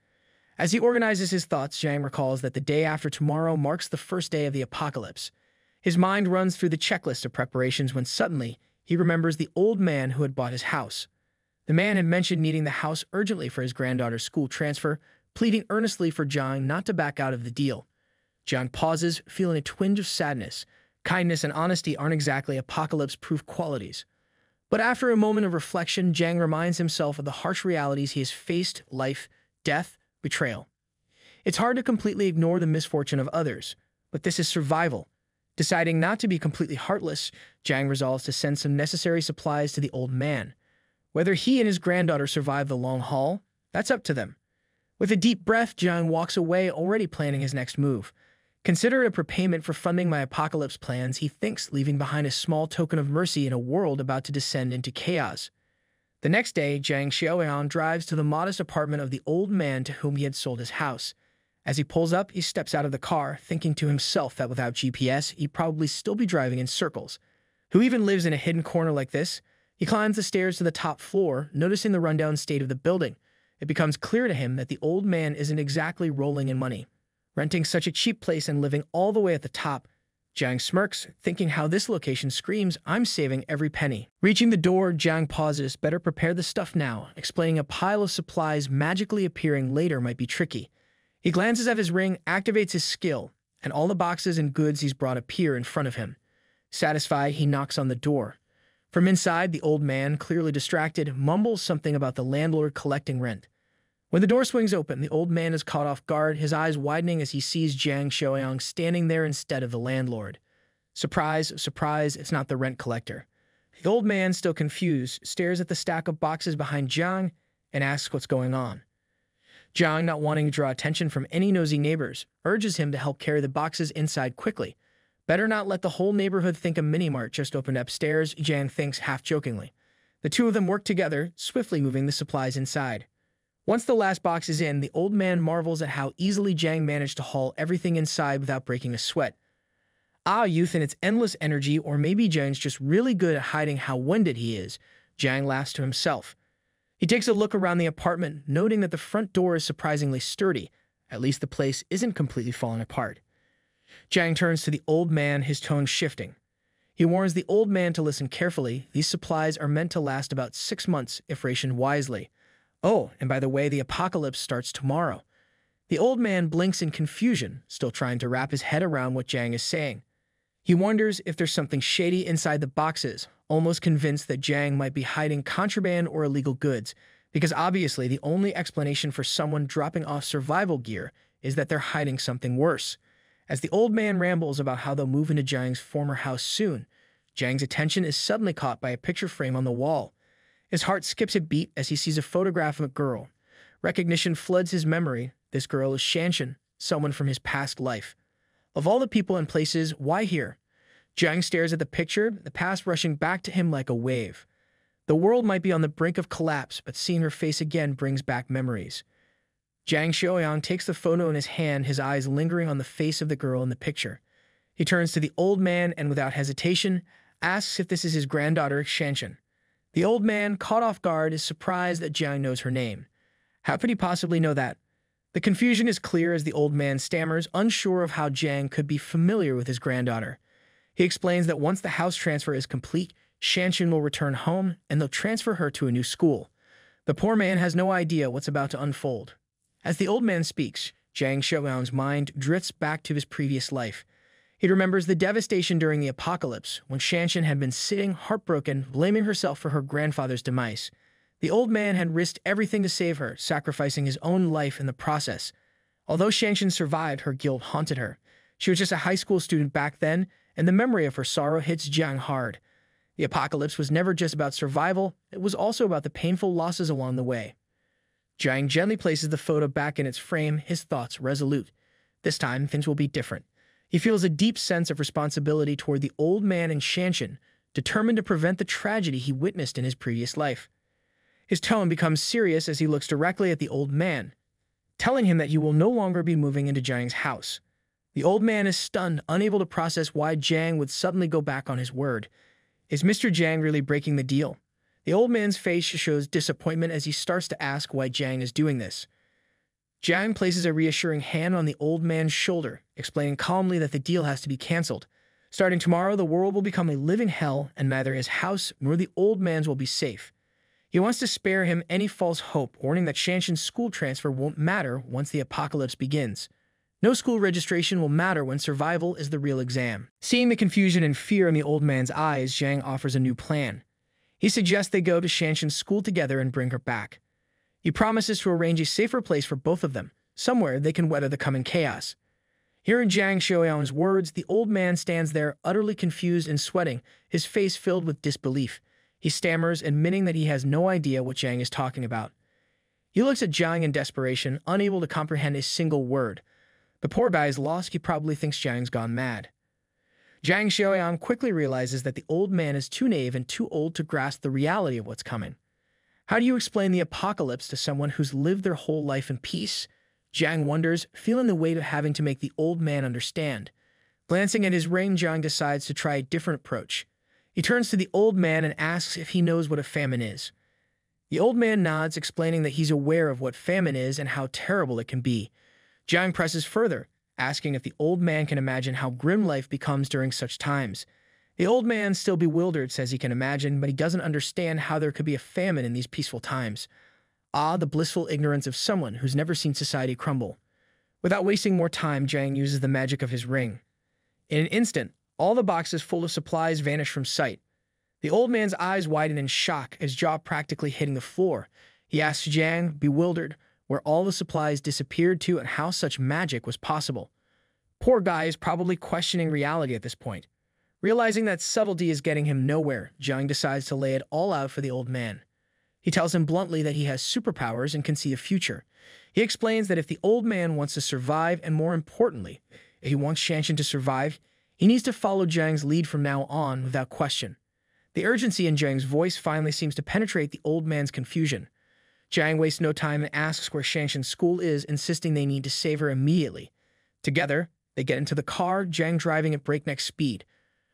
As he organizes his thoughts, Jiang recalls that the day after tomorrow marks the first day of the apocalypse. His mind runs through the checklist of preparations when suddenly, he remembers the old man who had bought his house. The man had mentioned needing the house urgently for his granddaughter's school transfer, pleading earnestly for Jiang not to back out of the deal. Jiang pauses, feeling a twinge of sadness. Kindness and honesty aren't exactly apocalypse-proof qualities. But after a moment of reflection, Jiang reminds himself of the harsh realities he has faced: life, death, betrayal. It's hard to completely ignore the misfortune of others, but this is survival. Deciding not to be completely heartless, Jiang resolves to send some necessary supplies to the old man. Whether he and his granddaughter survive the long haul, that's up to them. With a deep breath, Jiang walks away, already planning his next move. Consider it a prepayment for funding my apocalypse plans, he thinks, leaving behind a small token of mercy in a world about to descend into chaos. The next day, Jiang Xiaoyong drives to the modest apartment of the old man to whom he had sold his house. As he pulls up, he steps out of the car, thinking to himself that without GPS, he'd probably still be driving in circles. Who even lives in a hidden corner like this? He climbs the stairs to the top floor, noticing the rundown state of the building. It becomes clear to him that the old man isn't exactly rolling in money. Renting such a cheap place and living all the way at the top, Jiang smirks, thinking how this location screams, I'm saving every penny. Reaching the door, Jiang pauses, better prepare the stuff now, explaining a pile of supplies magically appearing later might be tricky. He glances at his ring, activates his skill, and all the boxes and goods he's brought appear in front of him. Satisfied, he knocks on the door. From inside, the old man, clearly distracted, mumbles something about the landlord collecting rent. When the door swings open, the old man is caught off guard, his eyes widening as he sees Jiang Xiaoyong standing there instead of the landlord. Surprise, surprise, it's not the rent collector. The old man, still confused, stares at the stack of boxes behind Jiang and asks what's going on. Jiang, not wanting to draw attention from any nosy neighbors, urges him to help carry the boxes inside quickly. Better not let the whole neighborhood think a mini-mart just opened upstairs, Jiang thinks half-jokingly. The two of them work together, swiftly moving the supplies inside. Once the last box is in, the old man marvels at how easily Jiang managed to haul everything inside without breaking a sweat. Ah, youth and its endless energy, or maybe Jiang's just really good at hiding how winded he is, Jiang laughs to himself. He takes a look around the apartment, noting that the front door is surprisingly sturdy. At least the place isn't completely falling apart. Jiang turns to the old man, his tone shifting. He warns the old man to listen carefully. These supplies are meant to last about 6 months if rationed wisely. Oh, and by the way, the apocalypse starts tomorrow. The old man blinks in confusion, still trying to wrap his head around what Jiang is saying. He wonders if there's something shady inside the boxes, almost convinced that Jiang might be hiding contraband or illegal goods, because obviously the only explanation for someone dropping off survival gear is that they're hiding something worse. As the old man rambles about how they'll move into Jiang's former house soon, Jiang's attention is suddenly caught by a picture frame on the wall. His heart skips a beat as he sees a photograph of a girl. Recognition floods his memory. This girl is Shanshan, someone from his past life. Of all the people and places, why here? Jiang stares at the picture, the past rushing back to him like a wave. The world might be on the brink of collapse, but seeing her face again brings back memories. Jiang Xiaoyong takes the photo in his hand, his eyes lingering on the face of the girl in the picture. He turns to the old man and, without hesitation, asks if this is his granddaughter, Shanshan. The old man, caught off guard, is surprised that Jiang knows her name. How could he possibly know that? The confusion is clear as the old man stammers, unsure of how Jiang could be familiar with his granddaughter. He explains that once the house transfer is complete, Shanshan will return home and they'll transfer her to a new school. The poor man has no idea what's about to unfold. As the old man speaks, Jiang Xiaoyong's mind drifts back to his previous life. He remembers the devastation during the apocalypse, when Shanshan had been sitting, heartbroken, blaming herself for her grandfather's demise. The old man had risked everything to save her, sacrificing his own life in the process. Although Shanshan survived, her guilt haunted her. She was just a high school student back then, and the memory of her sorrow hits Jiang hard. The apocalypse was never just about survival, it was also about the painful losses along the way. Jiang gently places the photo back in its frame, his thoughts resolute. This time, things will be different. He feels a deep sense of responsibility toward the old man and Shanshan, determined to prevent the tragedy he witnessed in his previous life. His tone becomes serious as he looks directly at the old man, telling him that he will no longer be moving into Jiang's house. The old man is stunned, unable to process why Jiang would suddenly go back on his word. Is Mr. Jiang really breaking the deal? The old man's face shows disappointment as he starts to ask why Jiang is doing this. Jiang places a reassuring hand on the old man's shoulder, explaining calmly that the deal has to be cancelled. Starting tomorrow, the world will become a living hell, and neither his house nor the old man's will be safe. He wants to spare him any false hope, warning that Shanshan's school transfer won't matter once the apocalypse begins. No school registration will matter when survival is the real exam. Seeing the confusion and fear in the old man's eyes, Jiang offers a new plan. He suggests they go to Shanshan's school together and bring her back. He promises to arrange a safer place for both of them, somewhere they can weather the coming chaos. Hearing Jiang Xiaoyong's words, the old man stands there, utterly confused and sweating, his face filled with disbelief. He stammers, admitting that he has no idea what Jiang is talking about. He looks at Jiang in desperation, unable to comprehend a single word. The poor guy is lost. He probably thinks Jiang's gone mad. Jiang Xiaoyong quickly realizes that the old man is too naive and too old to grasp the reality of what's coming. How do you explain the apocalypse to someone who's lived their whole life in peace? Jiang wonders, feeling the weight of having to make the old man understand. Glancing at his ring, Jiang decides to try a different approach. He turns to the old man and asks if he knows what a famine is. The old man nods, explaining that he's aware of what famine is and how terrible it can be. Jiang presses further, asking if the old man can imagine how grim life becomes during such times. The old man, still bewildered, says he can imagine, but he doesn't understand how there could be a famine in these peaceful times. Ah, the blissful ignorance of someone who's never seen society crumble. Without wasting more time, Jiang uses the magic of his ring. In an instant, all the boxes full of supplies vanish from sight. The old man's eyes widen in shock, his jaw practically hitting the floor. He asks Jiang, bewildered, where all the supplies disappeared to and how such magic was possible. Poor guy is probably questioning reality at this point. Realizing that subtlety is getting him nowhere, Jiang decides to lay it all out for the old man. He tells him bluntly that he has superpowers and can see a future. He explains that if the old man wants to survive, and more importantly, if he wants Shanshan to survive, he needs to follow Jiang's lead from now on without question. The urgency in Jiang's voice finally seems to penetrate the old man's confusion. Jiang wastes no time and asks where Shanshan's school is, insisting they need to save her immediately. Together, they get into the car, Jiang driving at breakneck speed.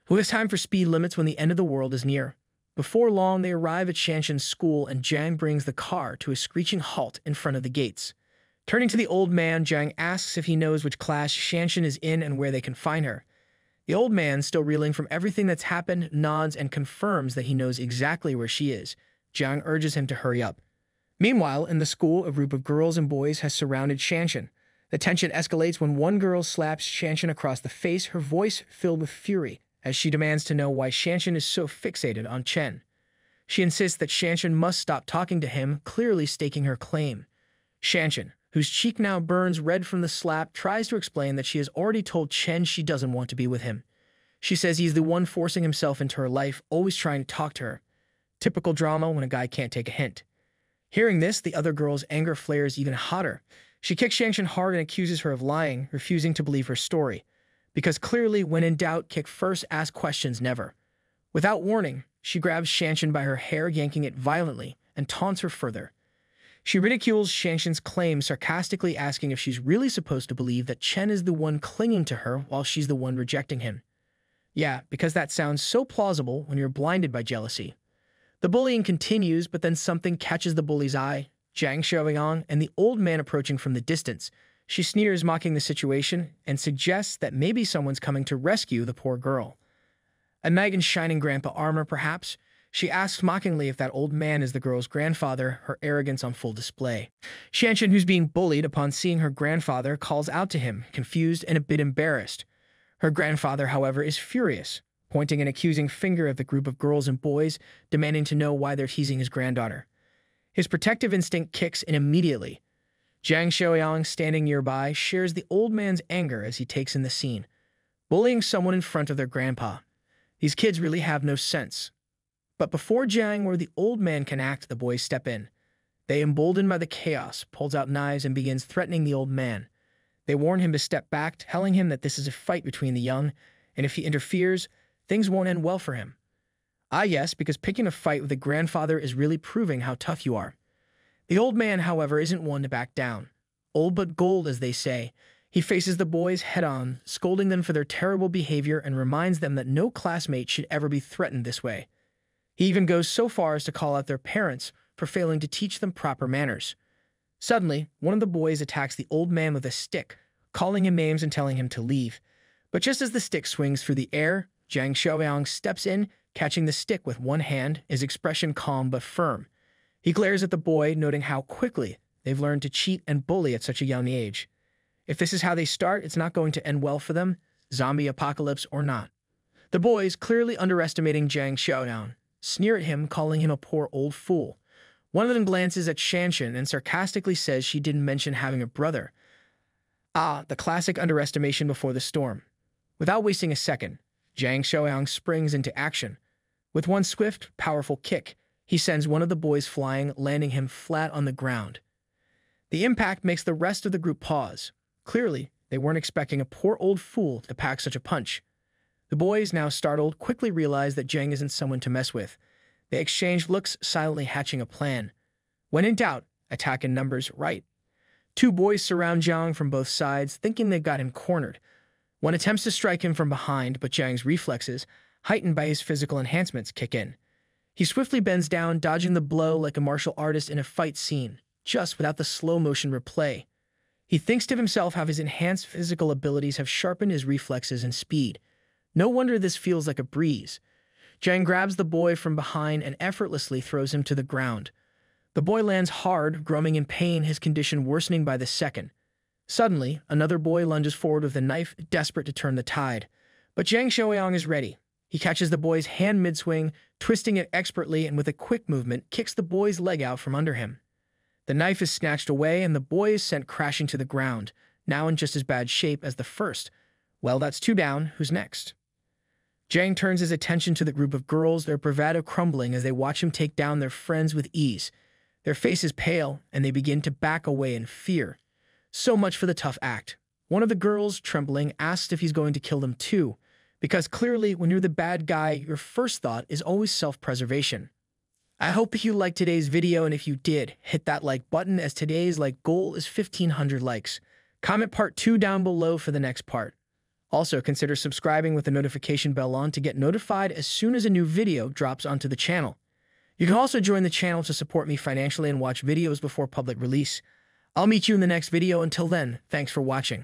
Who has time for speed limits when the end of the world is near? Before long, they arrive at Shanshan's school, and Jiang brings the car to a screeching halt in front of the gates. Turning to the old man, Jiang asks if he knows which class Shanshan is in and where they can find her. The old man, still reeling from everything that's happened, nods and confirms that he knows exactly where she is. Jiang urges him to hurry up. Meanwhile, in the school, a group of girls and boys has surrounded Shanshan. The tension escalates when one girl slaps Shanshan across the face, her voice filled with fury, as she demands to know why Shanshan is so fixated on Chen. She insists that Shanshan must stop talking to him, clearly staking her claim. Shanshan, whose cheek now burns red from the slap, tries to explain that she has already told Chen she doesn't want to be with him. She says he's the one forcing himself into her life, always trying to talk to her. Typical drama when a guy can't take a hint. Hearing this, the other girl's anger flares even hotter. She kicks Shanshan hard and accuses her of lying, refusing to believe her story. Because clearly, when in doubt, kick first, ask questions never. Without warning, she grabs Shanshan by her hair, yanking it violently, and taunts her further. She ridicules Shanshan's claim, sarcastically asking if she's really supposed to believe that Chen is the one clinging to her while she's the one rejecting him. Yeah, because that sounds so plausible when you're blinded by jealousy. The bullying continues, but then something catches the bully's eye. Jiang Xiaoyong and the old man approaching from the distance. She sneers, mocking the situation, and suggests that maybe someone's coming to rescue the poor girl. A knight in shining grandpa armor, perhaps? She asks mockingly if that old man is the girl's grandfather, her arrogance on full display. Shanshan, who's being bullied upon seeing her grandfather, calls out to him, confused and a bit embarrassed. Her grandfather, however, is furious, pointing an accusing finger at the group of girls and boys, demanding to know why they're teasing his granddaughter. His protective instinct kicks in immediately. Jiang Xiaoyong, standing nearby, shares the old man's anger as he takes in the scene. Bullying someone in front of their grandpa. These kids really have no sense. But before Jiang or the old man can act, the boys step in. They, emboldened by the chaos, pulls out knives and begins threatening the old man. They warn him to step back, telling him that this is a fight between the young, and if he interferes, things won't end well for him. Ah yes, because picking a fight with a grandfather is really proving how tough you are. The old man, however, isn't one to back down. Old but gold, as they say. He faces the boys head-on, scolding them for their terrible behavior and reminds them that no classmate should ever be threatened this way. He even goes so far as to call out their parents for failing to teach them proper manners. Suddenly, one of the boys attacks the old man with a stick, calling him names and telling him to leave. But just as the stick swings through the air, Jiang Xiaoyong steps in, catching the stick with one hand, his expression calm but firm. He glares at the boy, noting how quickly they've learned to cheat and bully at such a young age. If this is how they start, it's not going to end well for them, zombie apocalypse or not. The boys, clearly underestimating Jiang Xiaoyong, sneer at him, calling him a poor old fool. One of them glances at Shanshan and sarcastically says she didn't mention having a brother. Ah, the classic underestimation before the storm. Without wasting a second, Jiang Xiaoyong springs into action. With one swift, powerful kick, he sends one of the boys flying, landing him flat on the ground. The impact makes the rest of the group pause. Clearly, they weren't expecting a poor old fool to pack such a punch. The boys, now startled, quickly realize that Jiang isn't someone to mess with. They exchange looks, silently hatching a plan. When in doubt, attack in numbers, right? Two boys surround Jiang from both sides, thinking they've got him cornered. One attempts to strike him from behind, but Jiang's reflexes, heightened by his physical enhancements, kick in. He swiftly bends down, dodging the blow like a martial artist in a fight scene, just without the slow-motion replay. He thinks to himself how his enhanced physical abilities have sharpened his reflexes and speed. No wonder this feels like a breeze. Jiang grabs the boy from behind and effortlessly throws him to the ground. The boy lands hard, groaning in pain, his condition worsening by the second. Suddenly, another boy lunges forward with a knife, desperate to turn the tide. But Jiang Xiaoyong is ready. He catches the boy's hand mid-swing, twisting it expertly, and with a quick movement, kicks the boy's leg out from under him. The knife is snatched away, and the boy is sent crashing to the ground, now in just as bad shape as the first. Well, that's two down. Who's next? Jiang turns his attention to the group of girls, their bravado crumbling as they watch him take down their friends with ease. Their faces pale, and they begin to back away in fear. So much for the tough act. One of the girls, trembling, asks if he's going to kill them too, because clearly, when you're the bad guy, your first thought is always self-preservation. I hope you liked today's video, and if you did, hit that like button, as today's goal is 1,500 likes. Comment part 2 down below for the next part. Also, consider subscribing with the notification bell on to get notified as soon as a new video drops onto the channel. You can also join the channel to support me financially and watch videos before public release. I'll meet you in the next video. Until then, thanks for watching.